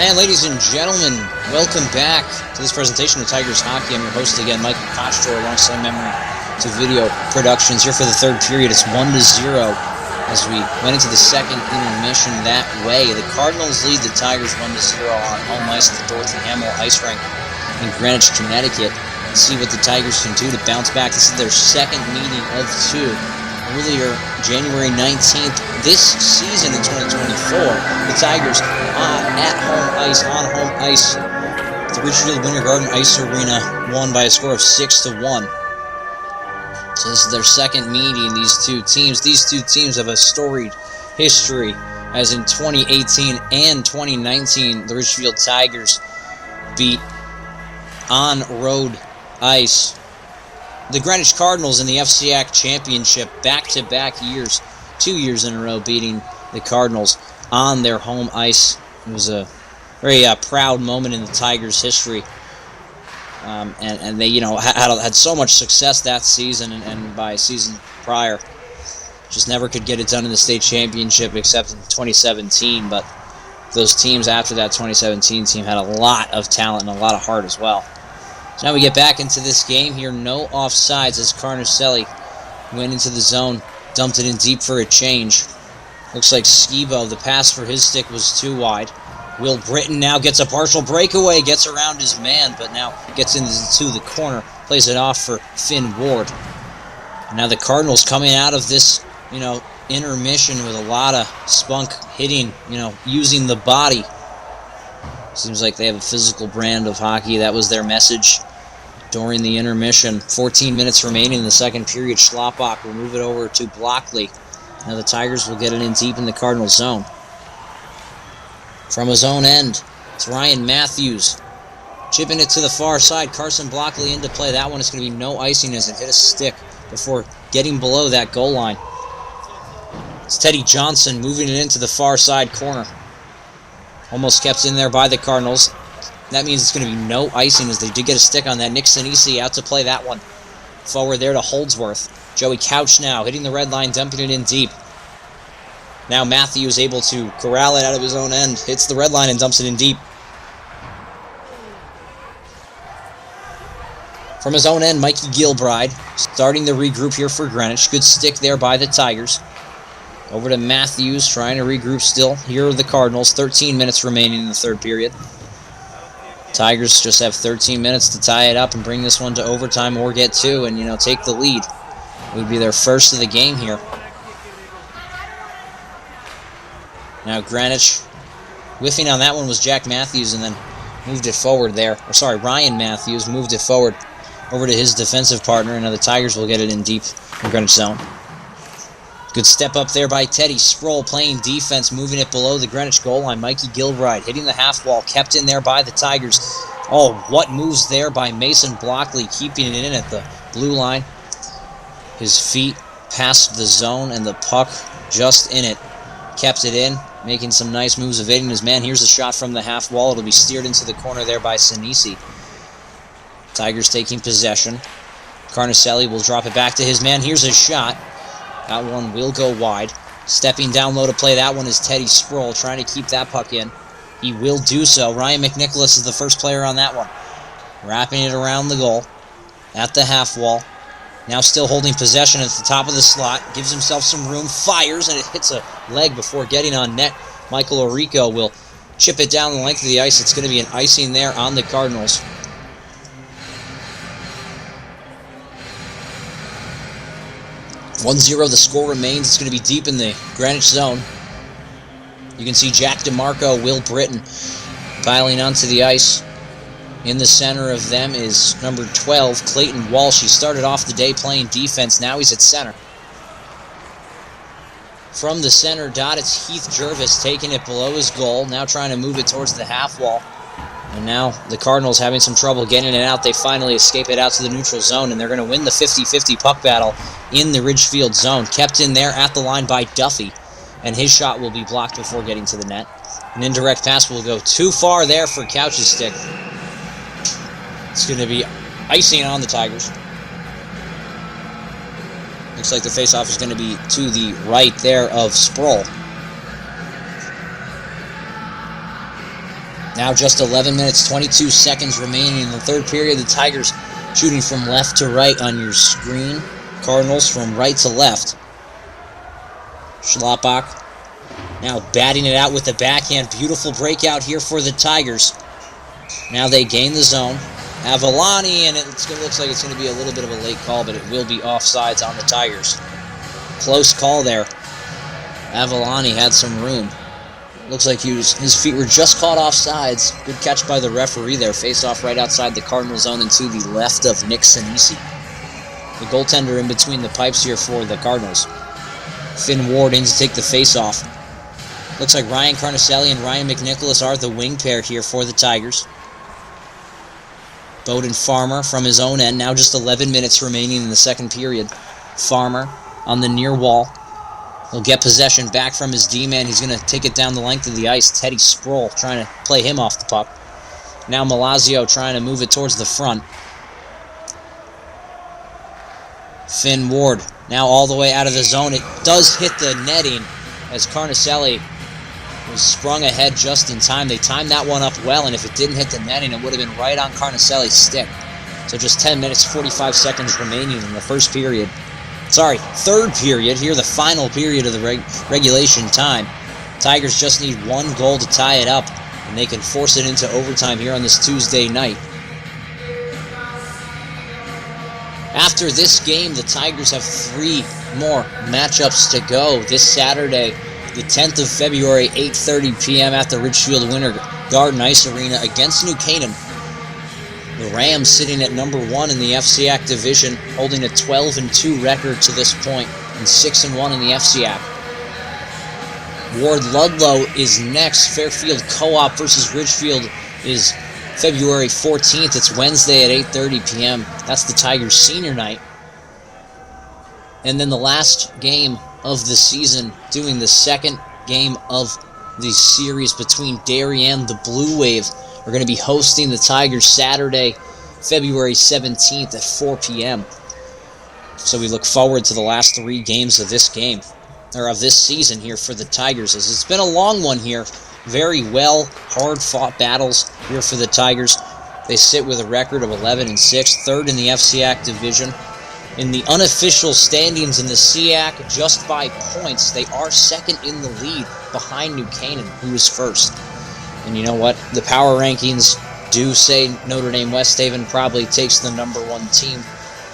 And ladies and gentlemen, welcome back to this presentation of Tigers Hockey. I'm your host again, Michael Conciatore, alongside Memory to Video Productions. Here for the third period, it's 1-0 as we went into the second intermission that way. The Cardinals lead the Tigers 1-0 on home ice at the Dorothy Hamill Ice Rink in Greenwich, Connecticut. Let's see what the Tigers can do to bounce back. This is their second meeting of two. Earlier, January 19th, this season in 2024, the Tigers at home ice, on home ice, the Ridgefield Winter Garden Ice Arena, won by a score of 6-1. So this is their second meeting, these two teams. These two teams have a storied history, as in 2018 and 2019, the Ridgefield Tigers beat on road ice the Greenwich Cardinals in the FCAC Championship back-to-back years, 2 years in a row, beating the Cardinals on their home ice. It was a very proud moment in the Tigers' history, and they, had so much success that season and by season prior, just never could get it done in the state championship except in 2017. But those teams after that 2017 team had a lot of talent and a lot of heart as well. So now we get back into this game here. No offsides as Carnicelli went into the zone, dumped it in deep for a change. Looks like Skibo, the pass for his stick was too wide. Will Britton now gets a partial breakaway, gets around his man, but now gets into the corner, plays it off for Finn Ward. And now the Cardinals coming out of this, intermission with a lot of spunk, hitting, using the body. Seems like they have a physical brand of hockey. That was their message during the intermission. 14 minutes remaining in the second period. Schlapbach will move it over to Blockley. Now the Tigers will get it in deep in the Cardinals zone. From his own end, it's Ryan Matthews. Chipping it to the far side. Carson Blockley into play. That one is going to be no icing as it hit a stick before getting below that goal line. It's Teddy Johnson moving it into the far side corner. Almost kept in there by the Cardinals. That means it's going to be no icing as they did get a stick on that. Nick Sinisi out to play that one. Forward there to Holdsworth. Joey Couch now hitting the red line, dumping it in deep. Now Matthews able to corral it out of his own end. Hits the red line and dumps it in deep. From his own end, Mikey Gilbride starting the regroup here for Greenwich. Good stick there by the Tigers. Over to Matthews, trying to regroup still. Here are the Cardinals, 13 minutes remaining in the third period. Tigers just have 13 minutes to tie it up and bring this one to overtime or get two and, take the lead. It would be their first of the game here. Now Greenwich, whiffing on that one was Jack Matthews and then moved it forward there. Ryan Matthews moved it forward over to his defensive partner, and now the Tigers will get it in deep in Greenwich zone. Good step up there by Teddy. Sproul playing defense, moving it below the Greenwich goal line. Mikey Gilbride hitting the half wall, kept in there by the Tigers. Oh, what moves there by Mason Blockley, keeping it in at the blue line. His feet past the zone and the puck just in it. Kept it in, making some nice moves, evading his man. Here's a shot from the half wall. It'll be steered into the corner there by Sinisi. Tigers taking possession. Carnicelli will drop it back to his man. Here's his shot. That one will go wide. Stepping down low to play that one is Teddy Sproul, trying to keep that puck in. He will do so. Ryan McNicholas is the first player on that one. Wrapping it around the goal at the half wall. Now still holding possession at the top of the slot. Gives himself some room. Fires, and it hits a leg before getting on net. Michael Orico will chip it down the length of the ice. It's going to be an icing there on the Cardinals. 1-0 the score remains. It's going to be deep in the Greenwich zone. You can see Jack DeMarco, Will Britton piling onto the ice. In the center of them is number 12, Clayton Walsh. He started off the day playing defense. Now he's at center. From the center dot, it's Heath Jervis taking it below his goal. Now trying to move it towards the half wall. And now the Cardinals having some trouble getting it out. They finally escape it out to the neutral zone, and they're going to win the 50-50 puck battle in the Ridgefield zone. Kept in there at the line by Duffy, and his shot will be blocked before getting to the net. An indirect pass will go too far there for Couch's stick. It's going to be icing on the Tigers. Looks like the faceoff is going to be to the right there of Sproul. Now just 11 minutes, 22 seconds remaining in the third period. The Tigers shooting from left to right on your screen. Cardinals from right to left. Schlappach now batting it out with the backhand. Beautiful breakout here for the Tigers. Now they gain the zone. Avalani, and it looks like it's going to be a little bit of a late call, but it will be offsides on the Tigers. Close call there. Avalani had some room. Looks like his feet were just caught offsides. Good catch by the referee there. Face off right outside the Cardinal zone and to the left of Nick Sinisi. The goaltender in between the pipes here for the Cardinals. Finn Ward in to take the face off. Looks like Ryan Carnicelli and Ryan McNicholas are the wing pair here for the Tigers. Bowden Farmer from his own end. Now just 11 minutes remaining in the second period. Farmer on the near wall. He'll get possession back from his D-man. He's going to take it down the length of the ice. Teddy Sproul trying to play him off the puck. Now Malazio trying to move it towards the front. Finn Ward now all the way out of the zone. It does hit the netting as Carnicelli was sprung ahead just in time. They timed that one up well, and if it didn't hit the netting, it would have been right on Carnicelli's stick. So just 10 minutes, 45 seconds remaining in the third period. Here, the final period of the regulation time. Tigers just need one goal to tie it up, and they can force it into overtime here on this Tuesday night. After this game, the Tigers have 3 more matchups to go this Saturday, the 10th of February, 8:30 p.m. at the Ridgefield Winter Garden Ice Arena against New Canaan. The Rams sitting at number 1 in the FCAC division, holding a 12-2 record to this point, and 6-1 in the FCAC. Ward Ludlow is next. Fairfield Co-op versus Ridgefield is February 14th. It's Wednesday at 8:30 p.m. That's the Tigers' senior night. And then the last game of the season, doing the second game of the series between Darien, the Blue Wave, are going to be hosting the Tigers Saturday, February 17th at 4 p.m. So we look forward to the last 3 games of this game, or of this season here for the Tigers. As it's been a long one here. Very well, hard-fought battles here for the Tigers. They sit with a record of 11-6, third in the FCAC division. In the unofficial standings in the SEAC, just by points, they are second in the lead behind New Canaan, who is first. And you know what? The power rankings do say Notre Dame West Haven probably takes the number 1 team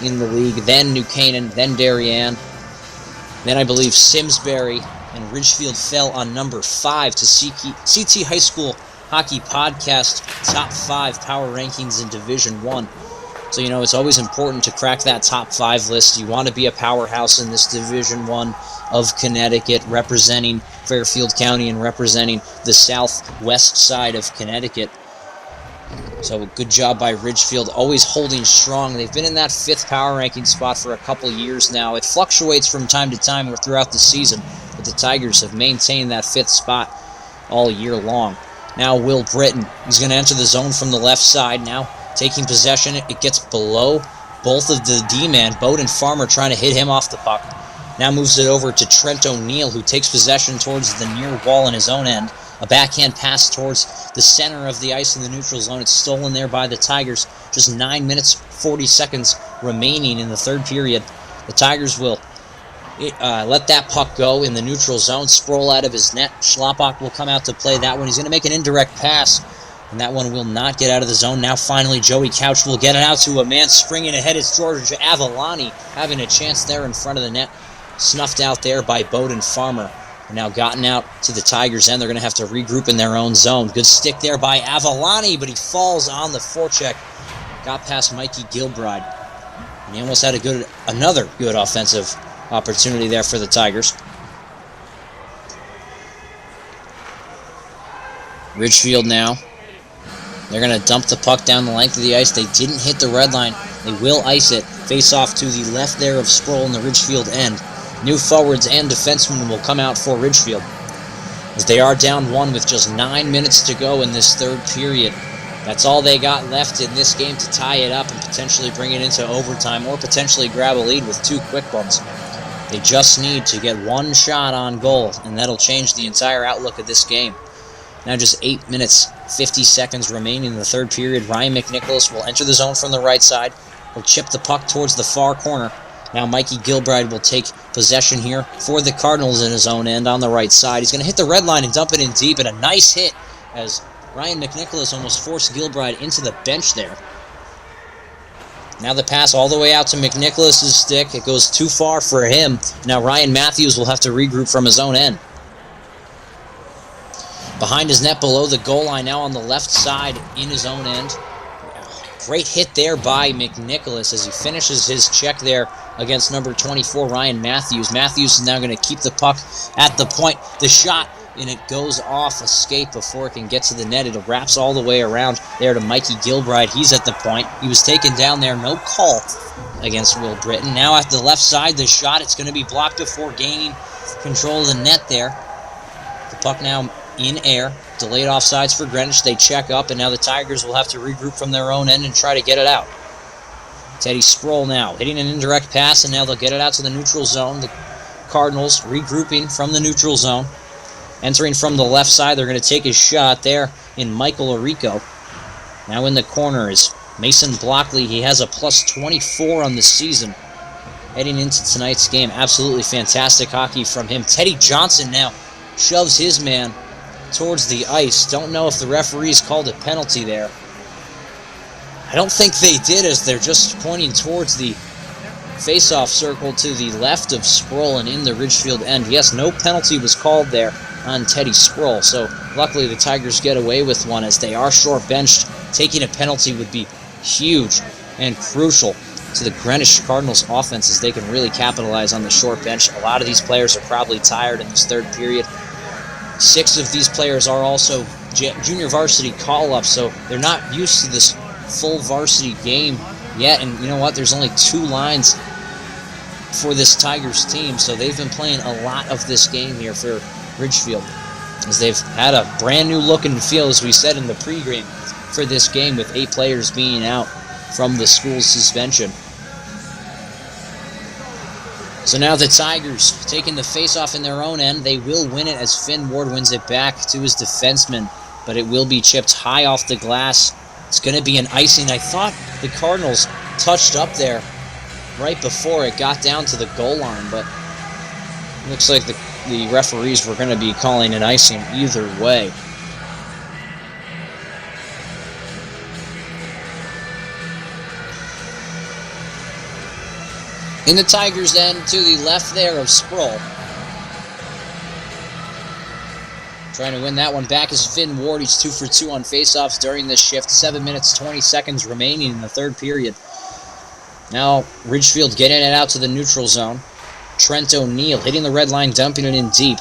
in the league, then New Canaan, then Darien. Then I believe Simsbury and Ridgefield fell on number 5 to CT High School Hockey Podcast Top 5 Power Rankings in Division 1. So, you know, it's always important to crack that top 5 list. You want to be a powerhouse in this Division 1 of Connecticut, representing Fairfield County and representing the southwest side of Connecticut. So, good job by Ridgefield, always holding strong. They've been in that 5th power ranking spot for a couple years now. It fluctuates from time to time or throughout the season, but the Tigers have maintained that 5th spot all year long. Now Will Britton, he's going to enter the zone from the left side now. Taking possession, it gets below both of the D-man. Bowden Farmer trying to hit him off the puck. Now moves it over to Trent O'Neill, who takes possession towards the near wall in his own end. A backhand pass towards the center of the ice in the neutral zone. It's stolen there by the Tigers. Just 9 minutes, 40 seconds remaining in the third period. The Tigers will let that puck go in the neutral zone. Sproul out of his net. Schlappak will come out to play that one. He's going to make an indirect pass, and that one will not get out of the zone. Now finally Joey Couch will get it out to a man springing ahead. It's George Avalani having a chance there in front of the net. Snuffed out there by Bowden Farmer. Now gotten out to the Tigers' end. They're going to have to regroup in their own zone. Good stick there by Avalani, but he falls on the forecheck. Got past Mikey Gilbride. And he almost had another good offensive opportunity there for the Tigers. Ridgefield now. They're going to dump the puck down the length of the ice. They didn't hit the red line. They will ice it. Face off to the left there of Sproul in the Ridgefield end. New forwards and defensemen will come out for Ridgefield, as they are down one with just 9 minutes to go in this third period. That's all they got left in this game to tie it up and potentially bring it into overtime, or potentially grab a lead with 2 quick ones. They just need to get one shot on goal, and that'll change the entire outlook of this game. Now just 8 minutes, 50 seconds remaining in the third period. Ryan McNicholas will enter the zone from the right side. He'll chip the puck towards the far corner. Now Mikey Gilbride will take possession here for the Cardinals in his own end on the right side. He's going to hit the red line and dump it in deep, and a nice hit as Ryan McNicholas almost forced Gilbride into the bench there. Now the pass all the way out to McNicholas' stick. It goes too far for him. Now Ryan Matthews will have to regroup from his own end. Behind his net below the goal line, now on the left side in his own end. Great hit there by McNicholas as he finishes his check there against number 24, Ryan Matthews. Matthews is now going to keep the puck at the point. The shot, and it goes off escape before it can get to the net. It wraps all the way around there to Mikey Gilbride. He's at the point. He was taken down there. No call against Will Britton. Now at the left side, the shot, it's going to be blocked before gaining control of the net there. The puck now in air. Delayed offsides for Greenwich. They check up, and now the Tigers will have to regroup from their own end and try to get it out. Teddy Sproul now hitting an indirect pass, and now they'll get it out to the neutral zone. The Cardinals regrouping from the neutral zone. Entering from the left side, they're going to take a shot there in Michael Arico. Now in the corner is Mason Blockley. He has a plus 24 on the season heading into tonight's game. Absolutely fantastic hockey from him. Teddy Johnson now shoves his man towards the ice. Don't know if the referees called a penalty there. I don't think they did, as they're just pointing towards the face-off circle to the left of Sproul and in the Ridgefield end. Yes, no penalty was called there on Teddy Sproul, so luckily the Tigers get away with one, as they are short-benched. Taking a penalty would be huge and crucial to the Greenwich Cardinals offense, as they can really capitalize on the short bench. A lot of these players are probably tired in this third period. 6 of these players are also junior varsity call-ups, so they're not used to this full varsity game yet. And you know what? There's only 2 lines for this Tigers team, so they've been playing a lot of this game here for Ridgefield, as they've had a brand new look and feel, as we said in the pregame, for this game, with 8 players being out from the school's suspension. So now the Tigers taking the face-off in their own end. They will win it as Finn Ward wins it back to his defenseman, but it will be chipped high off the glass. It's going to be an icing. I thought the Cardinals touched up there right before it got down to the goal line, but it looks like the referees were going to be calling an icing either way. In the Tigers' end, to the left there of Sproul. Trying to win that one back is Finn Ward. He's 2 for 2 on faceoffs during this shift. 7 minutes, 20 seconds remaining in the third period. Now Ridgefield getting it out to the neutral zone. Trent O'Neill hitting the red line, dumping it in deep.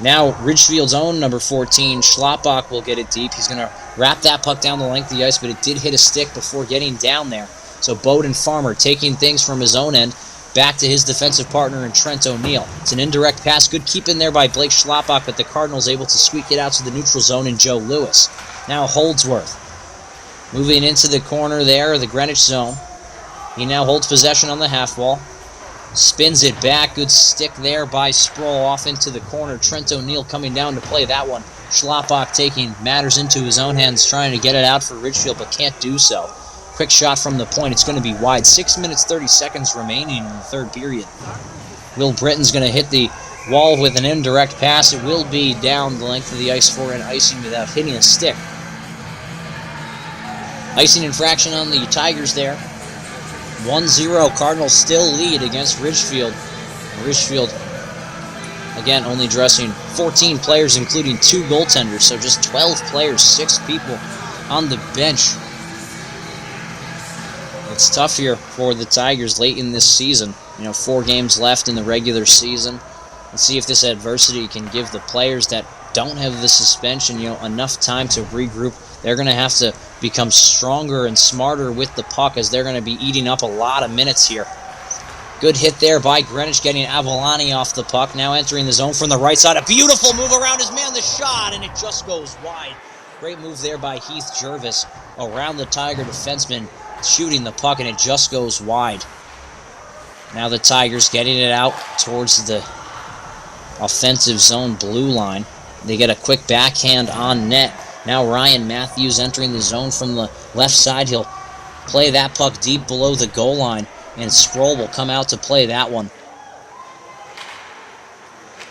Now Ridgefield's own number 14, Schlappak, will get it deep. He's going to wrap that puck down the length of the ice, but it did hit a stick before getting down there. So Bowden Farmer taking things from his own end back to his defensive partner in Trent O'Neill. It's an indirect pass. Good keep in there by Blake Schlappak, but the Cardinals able to squeak it out to the neutral zone in Joe Lewis. Now Holdsworth moving into the corner there, the Greenwich zone. He now holds possession on the half wall. Spins it back. Good stick there by Sproul off into the corner. Trent O'Neill coming down to play that one. Schlappach taking matters into his own hands, trying to get it out for Ridgefield, but can't do so. Quick shot from the point. It's going to be wide. 6 minutes, 30 seconds remaining in the third period. Will Britton's going to hit the wall with an indirect pass. It will be down the length of the ice for an icing without hitting a stick. Icing infraction on the Tigers there. 1-0. Cardinals still lead against Ridgefield. Ridgefield, again, only dressing 14 players, including 2 goaltenders, so just 12 players, 6 people on the bench. It's tough here for the Tigers late in this season. 4 games left in the regular season. Let's see if this adversity can give the players that don't have the suspension, enough time to regroup. They're going to have to become stronger and smarter with the puck, as they're going to be eating up a lot of minutes here. Good hit there by Greenwich, getting Avalani off the puck. Now entering the zone from the right side. A beautiful move around his man, the shot, and it just goes wide. Great move there by Heath Jervis around the Tiger defenseman, shooting the puck, and it just goes wide. Now the Tigers getting it out towards the offensive zone blue line. They get a quick backhand on net. Now Ryan Matthews entering the zone from the left side. He'll play that puck deep below the goal line, and Sproul will come out to play that one.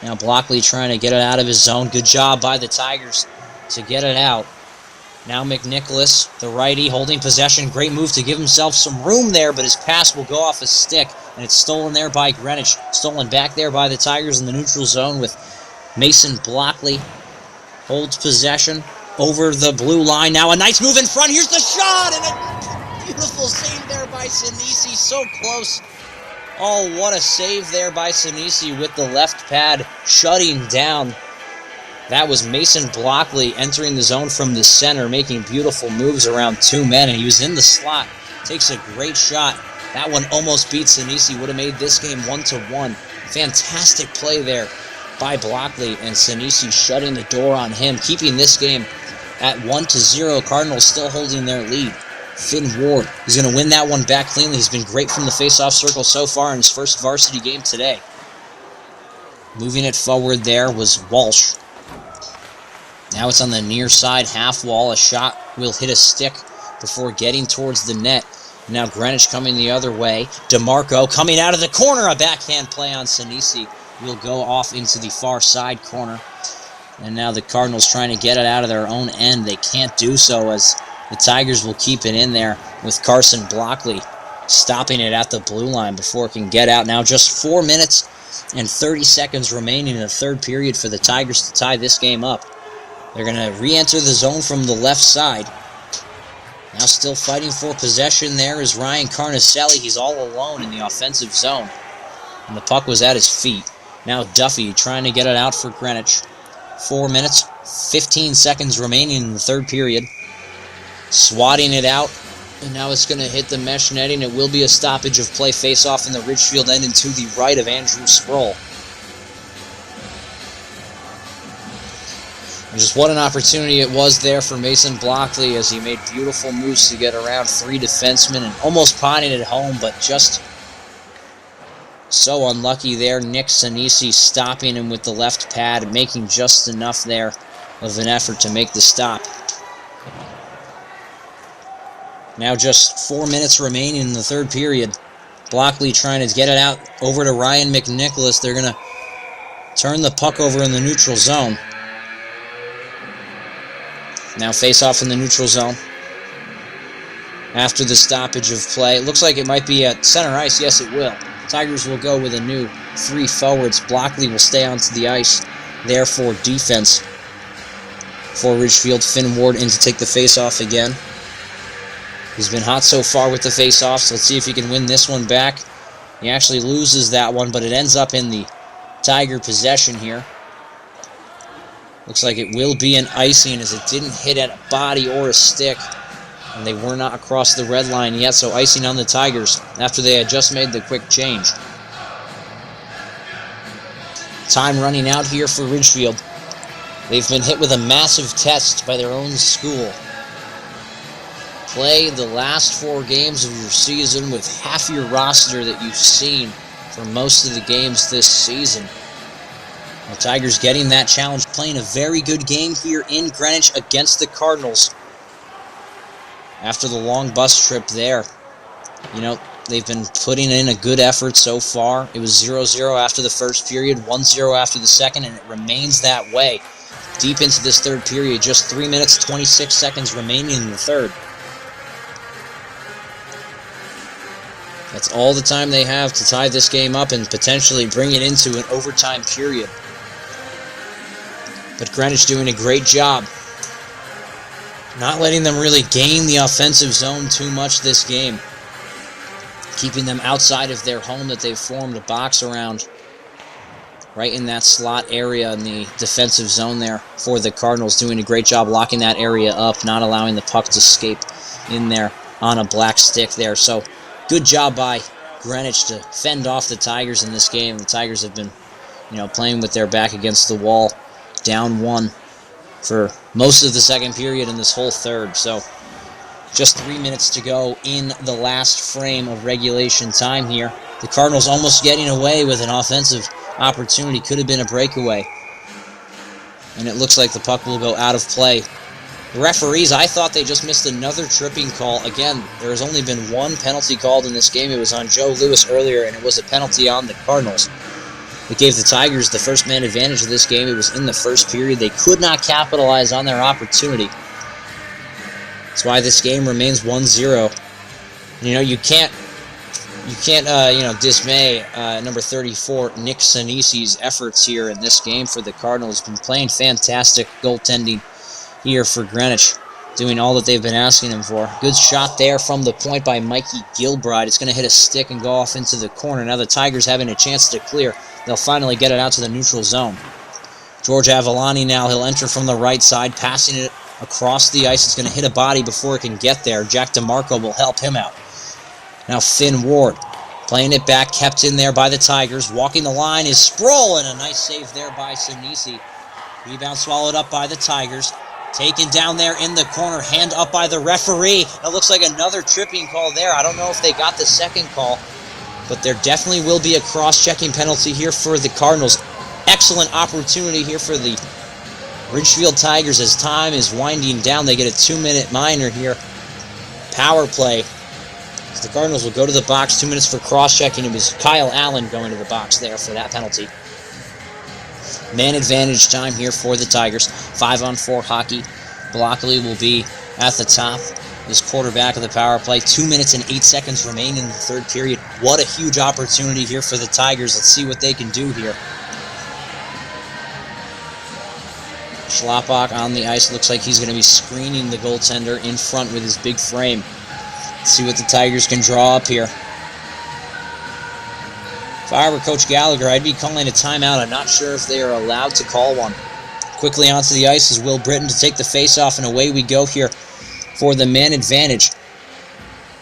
Now Blockley trying to get it out of his zone. Good job by the Tigers to get it out. Now McNicholas, the righty, holding possession. Great move to give himself some room there, but his pass will go off his stick, and it's stolen there by Greenwich. Stolen back there by the Tigers in the neutral zone with Mason Blockley. Holds possession over the blue line. Now a nice move in front. Here's the shot, and a beautiful save there by Sinisi. So close. Oh, what a save there by Sinisi with the left pad shutting down. That was Mason Blockley entering the zone from the center, making beautiful moves around 2 men, and he was in the slot. Takes a great shot. That one almost beat Sinisi. Would have made this game 1-1. Fantastic play there by Blockley, and Sinisi shutting the door on him, keeping this game at 1-0. Cardinals still holding their lead. Finn Ward is going to win that one back cleanly. He's been great from the face-off circle so far in his first varsity game today. Moving it forward there was Walsh. Now it's on the near side half wall. A shot will hit a stick before getting towards the net. Now Greenwich coming the other way. DeMarco coming out of the corner. A backhand play on Sinisi will go off into the far side corner. And now the Cardinals trying to get it out of their own end. They can't do so, as the Tigers will keep it in there with Carson Blockley stopping it at the blue line before it can get out. Now just 4 minutes and 30 seconds remaining in the third period for the Tigers to tie this game up. They're going to re-enter the zone from the left side. Now still fighting for possession there is Ryan Carnicelli. He's all alone in the offensive zone, and the puck was at his feet. Now Duffy trying to get it out for Greenwich. 4 minutes, 15 seconds remaining in the third period. Swatting it out, and now it's going to hit the mesh netting. It will be a stoppage of play, face-off in the Ridgefield end and to the right of Andrew Sproul. And just what an opportunity it was there for Mason Blockley, as he made beautiful moves to get around 3 defensemen and almost potting it home, but just so unlucky there. Nick Sinisi stopping him with the left pad, making just enough there of an effort to make the stop. Now just 4 minutes remaining in the third period. Blockley trying to get it out over to Ryan McNicholas. They're going to turn the puck over in the neutral zone. Now face-off in the neutral zone. After the stoppage of play. It looks like it might be at center ice. Yes, it will. Tigers will go with a new 3 forwards. Blockley will stay onto the ice there for defense for Ridgefield. Finn Ward in to take the face-off again. He's been hot so far with the face-offs. Let's see if he can win this one back. He actually loses that one, but it ends up in the Tiger possession here. Looks like it will be an icing, as it didn't hit at a body or a stick, and they were not across the red line yet, so icing on the Tigers after they had just made the quick change. Time running out here for Ridgefield. They've been hit with a massive test by their own school. Play the last 4 games of your season with half your roster that you've seen for most of the games this season. The Tigers getting that challenge, playing a very good game here in Greenwich against the Cardinals. After the long bus trip there, you know, they've been putting in a good effort so far. It was 0-0 after the first period, 1-0 after the second, and it remains that way. Deep into this third period, just 3 minutes, 26 seconds remaining in the third. That's all the time they have to tie this game up and potentially bring it into an overtime period. But Greenwich doing a great job not letting them really gain the offensive zone too much this game. Keeping them outside of their home that they've formed a box around, right in that slot area in the defensive zone there for the Cardinals. Doing a great job locking that area up, not allowing the puck to escape in there on a black stick there. So good job by Greenwich to fend off the Tigers in this game. The Tigers have been, you know, playing with their back against the wall, down one for most of the second period in this whole third. So just 3 minutes to go in the last frame of regulation time here. The Cardinals almost getting away with an offensive opportunity. Could have been a breakaway. And it looks like the puck will go out of play. The referees, I thought they just missed another tripping call. Again, there has only been one penalty called in this game. It was on Joe Lewis earlier, and it was a penalty on the Cardinals. It gave the Tigers the first man advantage of this game. It was in the first period. They could not capitalize on their opportunity. That's why this game remains 1-0. You know, you can't dismay number 34, Nick Sinisi's efforts here in this game for the Cardinals. Been playing fantastic goaltending here for Greenwich, doing all that they've been asking him for. Good shot there from the point by Mikey Gilbride. It's going to hit a stick and go off into the corner. Now the Tigers having a chance to clear. They'll finally get it out to the neutral zone. George Avalani now, he'll enter from the right side, passing it across the ice. It's going to hit a body before it can get there. Jack DeMarco will help him out. Now Finn Ward playing it back, kept in there by the Tigers. Walking the line is Sproul, and a nice save there by Sinisi. Rebound swallowed up by the Tigers. Taken down there in the corner, hand up by the referee. It looks like another tripping call there. I don't know if they got the second call, but there definitely will be a cross-checking penalty here for the Cardinals. Excellent opportunity here for the Ridgefield Tigers as time is winding down. They get a 2-minute minor here. Power play. The Cardinals will go to the box. 2 minutes for cross-checking. It was Kyle Allen going to the box there for that penalty. Man advantage time here for the Tigers. 5-on-4 hockey. Blockley will be at the top. This quarterback of the power play. 2 minutes and 8 seconds remain in the third period. What a huge opportunity here for the Tigers. Let's see what they can do here. Schlappak on the ice. Looks like he's going to be screening the goaltender in front with his big frame. Let's see what the Tigers can draw up here. If I were Coach Gallagher, I'd be calling a timeout. I'm not sure if they are allowed to call one. Quickly onto the ice is Will Britton to take the face-off, and away we go here for the man advantage.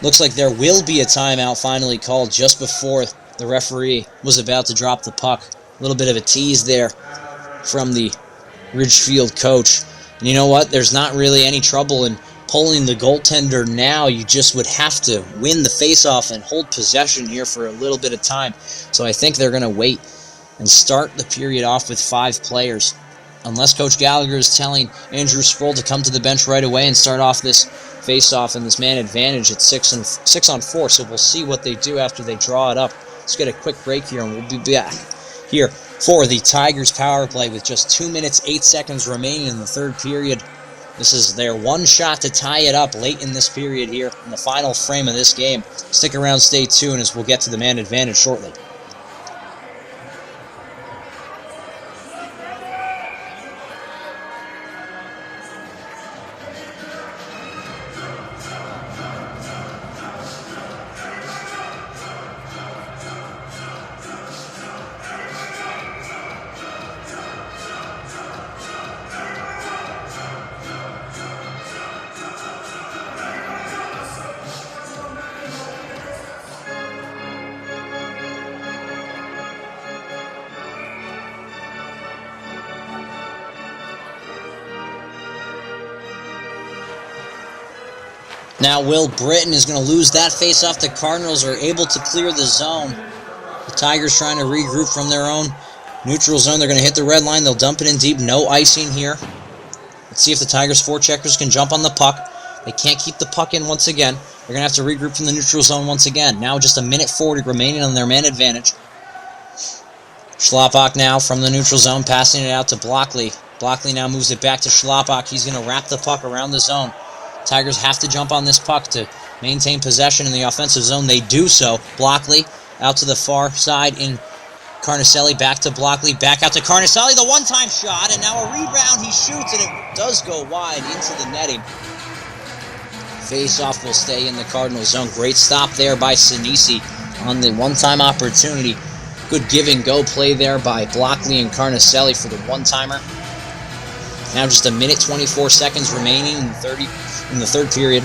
Looks like there will be a timeout finally called just before the referee was about to drop the puck. A little bit of a tease there from the Ridgefield coach. And you know what? There's not really any trouble in pulling the goaltender now. You just would have to win the face-off and hold possession here for a little bit of time. So I think they're going to wait and start the period off with 5 players. Unless Coach Gallagher is telling Andrew Sproul to come to the bench right away and start off this face-off and this man advantage at 6-on-4. So we'll see what they do after they draw it up. Let's get a quick break here and we'll be back here for the Tigers power play with just 2 minutes, 8 seconds remaining in the third period. This is their one shot to tie it up late in this period here in the final frame of this game. Stick around, stay tuned as we'll get to the man advantage shortly. Now Will Britton is going to lose that face-off. The Cardinals are able to clear the zone. The Tigers trying to regroup from their own neutral zone. They're going to hit the red line. They'll dump it in deep. No icing here. Let's see if the Tigers forecheckers can jump on the puck. They can't keep the puck in once again. They're going to have to regroup from the neutral zone once again. Now just a minute 40 remaining on their man advantage. Schlappak now from the neutral zone, passing it out to Blockley. Blockley now moves it back to Schlappak. He's going to wrap the puck around the zone. Tigers have to jump on this puck to maintain possession in the offensive zone. They do so. Blockley out to the far side in Carnicelli, back to Blockley, back out to Carnicelli, the one-time shot, and now a rebound. He shoots, and it does go wide into the netting. Face-off will stay in the Cardinal zone. Great stop there by Sinisi on the one-time opportunity. Good give-and-go play there by Blockley and Carnicelli for the one-timer. Now just a minute 24 seconds remaining in the third period.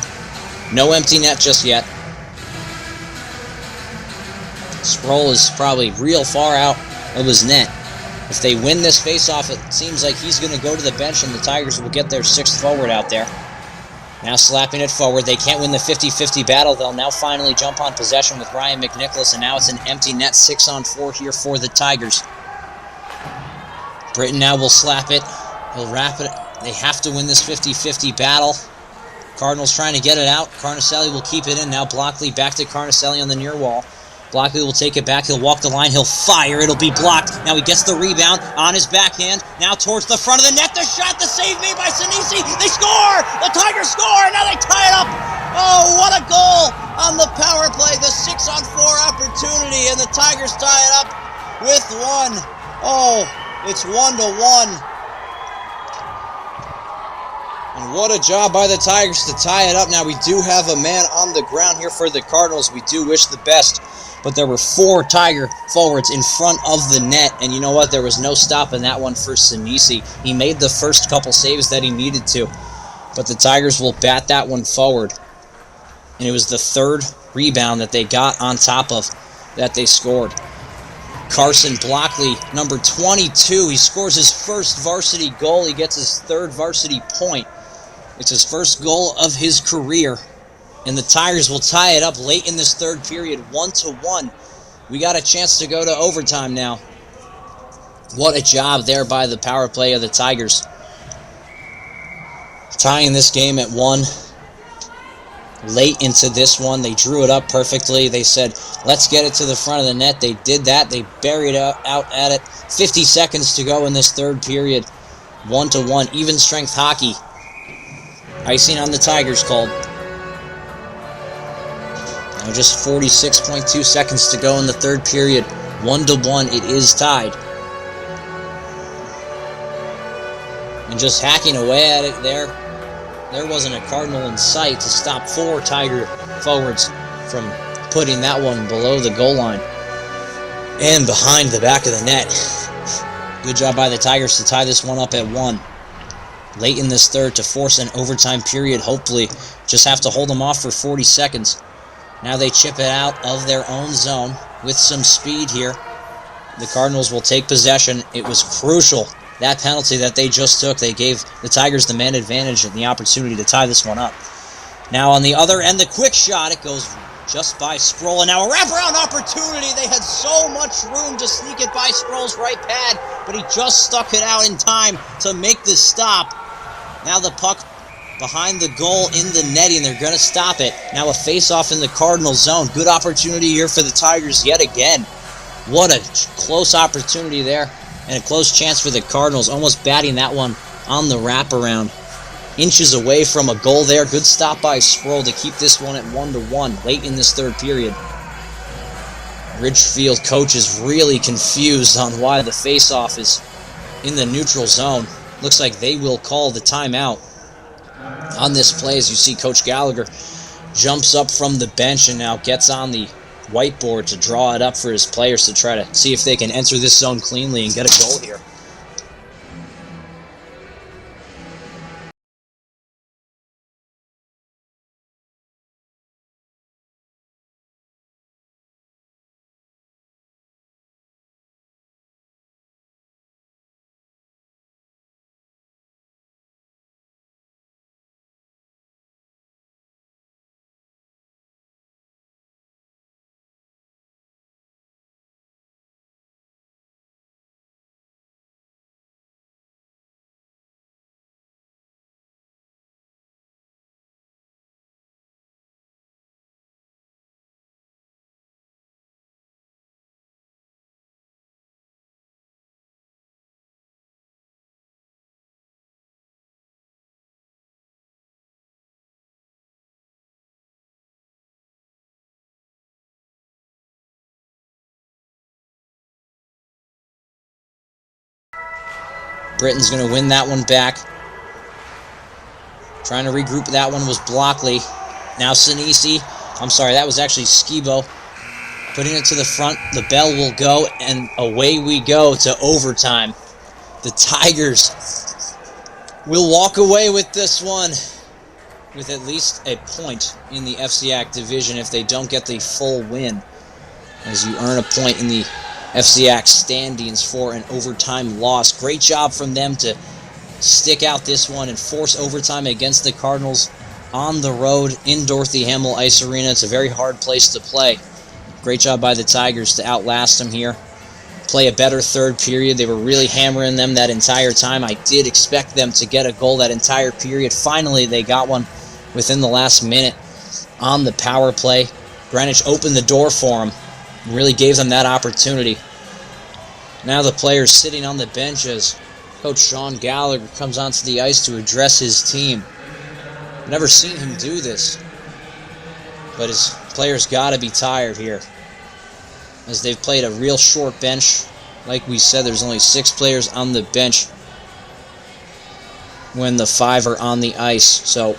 No empty net just yet. Sproul is probably real far out of his net. If they win this faceoff, it seems like he's going to go to the bench and the Tigers will get their sixth forward out there. Now slapping it forward. They can't win the 50-50 battle. They'll now finally jump on possession with Ryan McNicholas, and now it's an empty net 6-on-4 here for the Tigers. Britton now will slap it. He'll wrap it. They have to win this 50-50 battle. Cardinals trying to get it out. Carnicelli will keep it in. Now Blockley back to Carnicelli on the near wall. Blockley will take it back. He'll walk the line. He'll fire. It'll be blocked. Now he gets the rebound on his backhand. Now towards the front of the net. The shot, the save made by Sinisi. They score! The Tigers score! Now they tie it up! Oh, what a goal on the power play. The 6-on-4 opportunity, and the Tigers tie it up with one. Oh, it's 1-1. And what a job by the Tigers to tie it up. Now we do have a man on the ground here for the Cardinals. We do wish the best. But there were 4 Tiger forwards in front of the net. And you know what? There was no stopping that one for Sinisi. He made the first couple saves that he needed to. But the Tigers will bat that one forward. And it was the third rebound that they got on top of that they scored. Carson Blockley, number 22. He scores his first varsity goal. He gets his third varsity point. It's his first goal of his career. And the Tigers will tie it up late in this third period, 1-1. We got a chance to go to overtime now. What a job there by the power play of the Tigers. Tying this game at 1. Late into this one, they drew it up perfectly. They said, let's get it to the front of the net. They did that. They buried it out at it. 50 seconds to go in this third period. 1-1. Even strength hockey. Icing on the Tigers called. Now just 46.2 seconds to go in the third period. 1-1. It is tied. And just hacking away at it there. There wasn't a Cardinal in sight to stop 4 Tiger forwards from putting that one below the goal line and behind the back of the net. Good job by the Tigers to tie this one up at 1. Late in this third to force an overtime period, hopefully. Just have to hold them off for 40 seconds. Now they chip it out of their own zone with some speed here. The Cardinals will take possession. It was crucial. That penalty that they just took, they gave the Tigers the man advantage and the opportunity to tie this one up. Now on the other end, the quick shot, it goes just by Sproul. And now a wraparound opportunity. They had so much room to sneak it by Sproul's right pad, but he just stuck it out in time to make the stop. Now the puck behind the goal in the netting. They're going to stop it. Now a face-off in the Cardinal zone. Good opportunity here for the Tigers yet again. What a close opportunity there. And a close chance for the Cardinals, almost batting that one on the wraparound. Inches away from a goal there. Good stop by Sproul to keep this one at 1-1 late in this third period. Ridgefield coach is really confused on why the faceoff is in the neutral zone. Looks like they will call the timeout on this play. As you see, Coach Gallagher jumps up from the bench and now gets on the whiteboard to draw it up for his players to try to see if they can enter this zone cleanly and get a goal here. Britton's going to win that one back. Trying to regroup that one was Blockley. Now Sinisi. I'm sorry, that was actually Skibo. Putting it to the front. The bell will go, and away we go to overtime. The Tigers will walk away with this one with at least a point in the FCAC division if they don't get the full win, as you earn a point in the FCAC standings for an overtime loss. Great job from them to stick out this one and force overtime against the Cardinals on the road in Dorothy Hamill Ice Arena. It's a very hard place to play. Great job by the Tigers to outlast them here. Play a better third period. They were really hammering them that entire time. I did expect them to get a goal that entire period. Finally, they got one within the last minute on the power play. Greenwich opened the door for them and really gave them that opportunity. Now the players sitting on the benches. Coach Sean Gallagher comes onto the ice to address his team. Never seen him do this, but his players got to be tired here, as they've played a real short bench. Like we said, there's only 6 players on the bench when the 5 are on the ice, so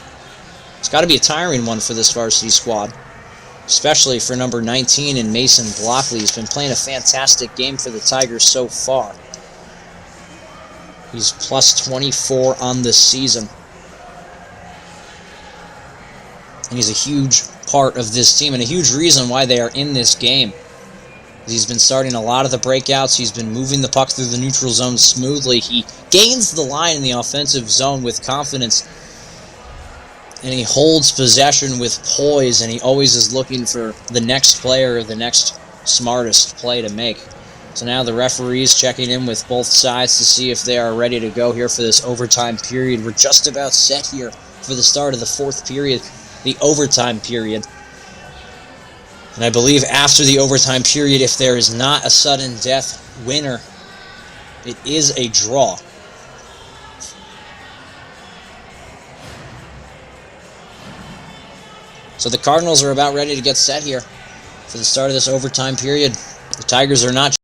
it's got to be a tiring one for this varsity squad, especially for number 19 in Mason Blockley. He's been playing a fantastic game for the Tigers so far. He's plus 24 on the season. And he's a huge part of this team and a huge reason why they are in this game. He's been starting a lot of the breakouts. He's been moving the puck through the neutral zone smoothly. He gains the line in the offensive zone with confidence. And he holds possession with poise, and he always is looking for the next player or the next smartest play to make. So now the referees checking in with both sides to see if they are ready to go here for this overtime period. We're just about set here for the start of the 4th period, the overtime period. And I believe after the overtime period, if there is not a sudden death winner, it is a draw. So the Cardinals are about ready to get set here for the start of this overtime period. The Tigers are not.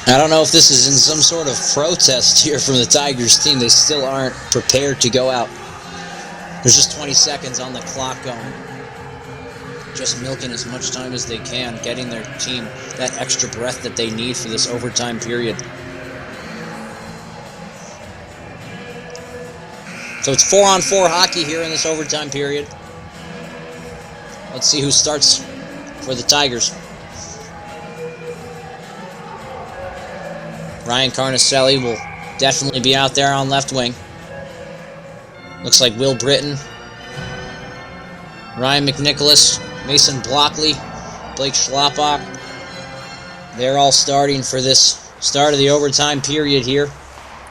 I don't know if this is in some sort of protest here from the Tigers team. They still aren't prepared to go out. There's just 20 seconds on the clock going. Just milking as much time as they can, getting their team that extra breath that they need for this overtime period. So it's 4-on-4 hockey here in this overtime period. Let's see who starts for the Tigers. Ryan Carnicelli will definitely be out there on left wing. Looks like Will Britton, Ryan McNicholas, Mason Blockley, Blake Schlappak. They're all starting for this start of the overtime period here.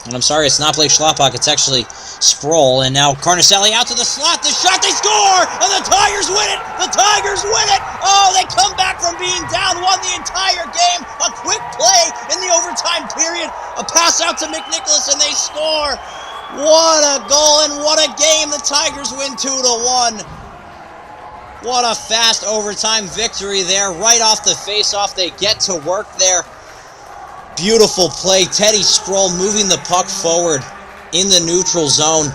And I'm sorry, it's not Blake Schlappak, it's actually Sproul. And now Carnicelli out to the slot. The shot, they score! And the Tigers win it! The Tigers win it! Oh, they come back from being down, won the entire game. A quick play in the overtime period. A pass out to McNicholas, and they score. What a goal and what a game. The Tigers win 2-1. What a fast overtime victory there. Right off the face-off, they get to work there. Beautiful play. Teddy Sproul moving the puck forward in the neutral zone.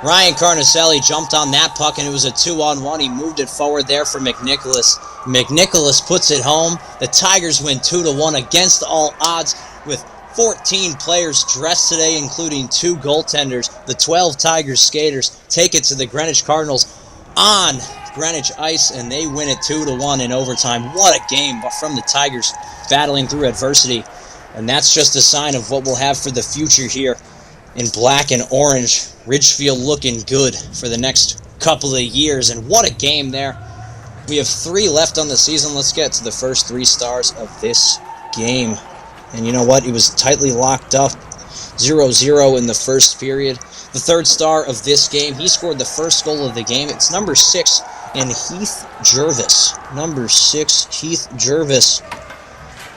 Ryan Carnicelli jumped on that puck, and it was a 2-on-1. He moved it forward there for McNicholas. McNicholas puts it home. The Tigers win 2-1 against all odds with 14 players dressed today, including 2 goaltenders. The 12 Tigers skaters take it to the Greenwich Cardinals on Greenwich ice, and they win it 2-1 in overtime. What a game from the Tigers battling through adversity. And that's just a sign of what we'll have for the future here in black and orange. Ridgefield looking good for the next couple of years. And what a game there. We have 3 left on the season. Let's get to the first 3 stars of this game. And you know what? It was tightly locked up. 0-0 in the first period. The third star of this game, he scored the first goal of the game. It's number 6 in Heath Jervis. Number 6, Heath Jervis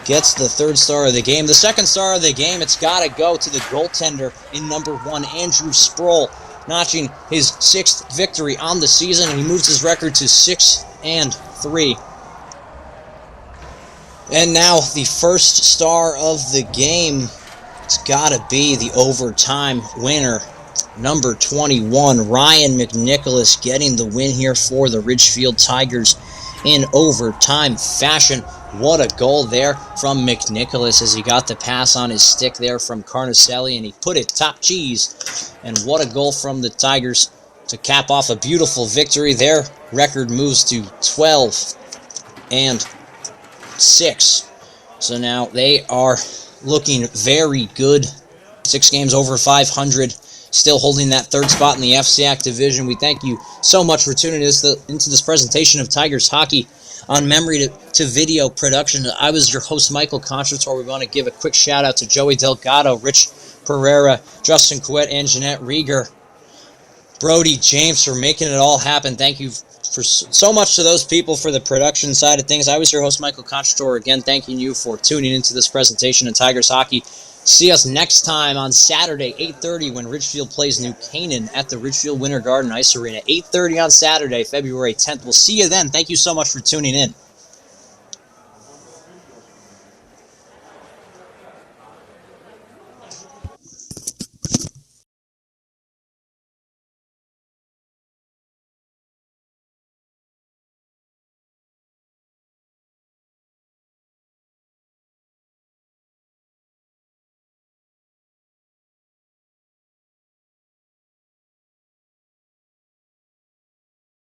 gets the third star of the game. The second star of the game, it's got to go to the goaltender in number 1, Andrew Sproul, notching his 6th victory on the season, and he moves his record to 6-3. And now the first star of the game, it's got to be the overtime winner, number 21, Ryan McNicholas, getting the win here for the Ridgefield Tigers in overtime fashion. What a goal there from McNicholas as he got the pass on his stick there from Carnicelli, and he put it top cheese. And what a goal from the Tigers to cap off a beautiful victory. Their record moves to 12-6. So now they are looking very good. 6 games over 500. Still holding that third spot in the FCAC division. We thank you so much for tuning into this presentation of Tigers hockey on memory to video production. I was your host, Michael Conciatore. We want to give a quick shout out to Joey Delgado, Rich Pereira, Justin Couette, and Jeanette Rieger, Brody James for making it all happen. Thank you for so much to those people for the production side of things. I was your host, Michael Conciatore, again thanking you for tuning into this presentation of Tigers hockey. See us next time on Saturday, 8:30, when Ridgefield plays New Canaan at the Ridgefield Winter Garden Ice Arena. 8:30 on Saturday, February 10th. We'll see you then. Thank you so much for tuning in.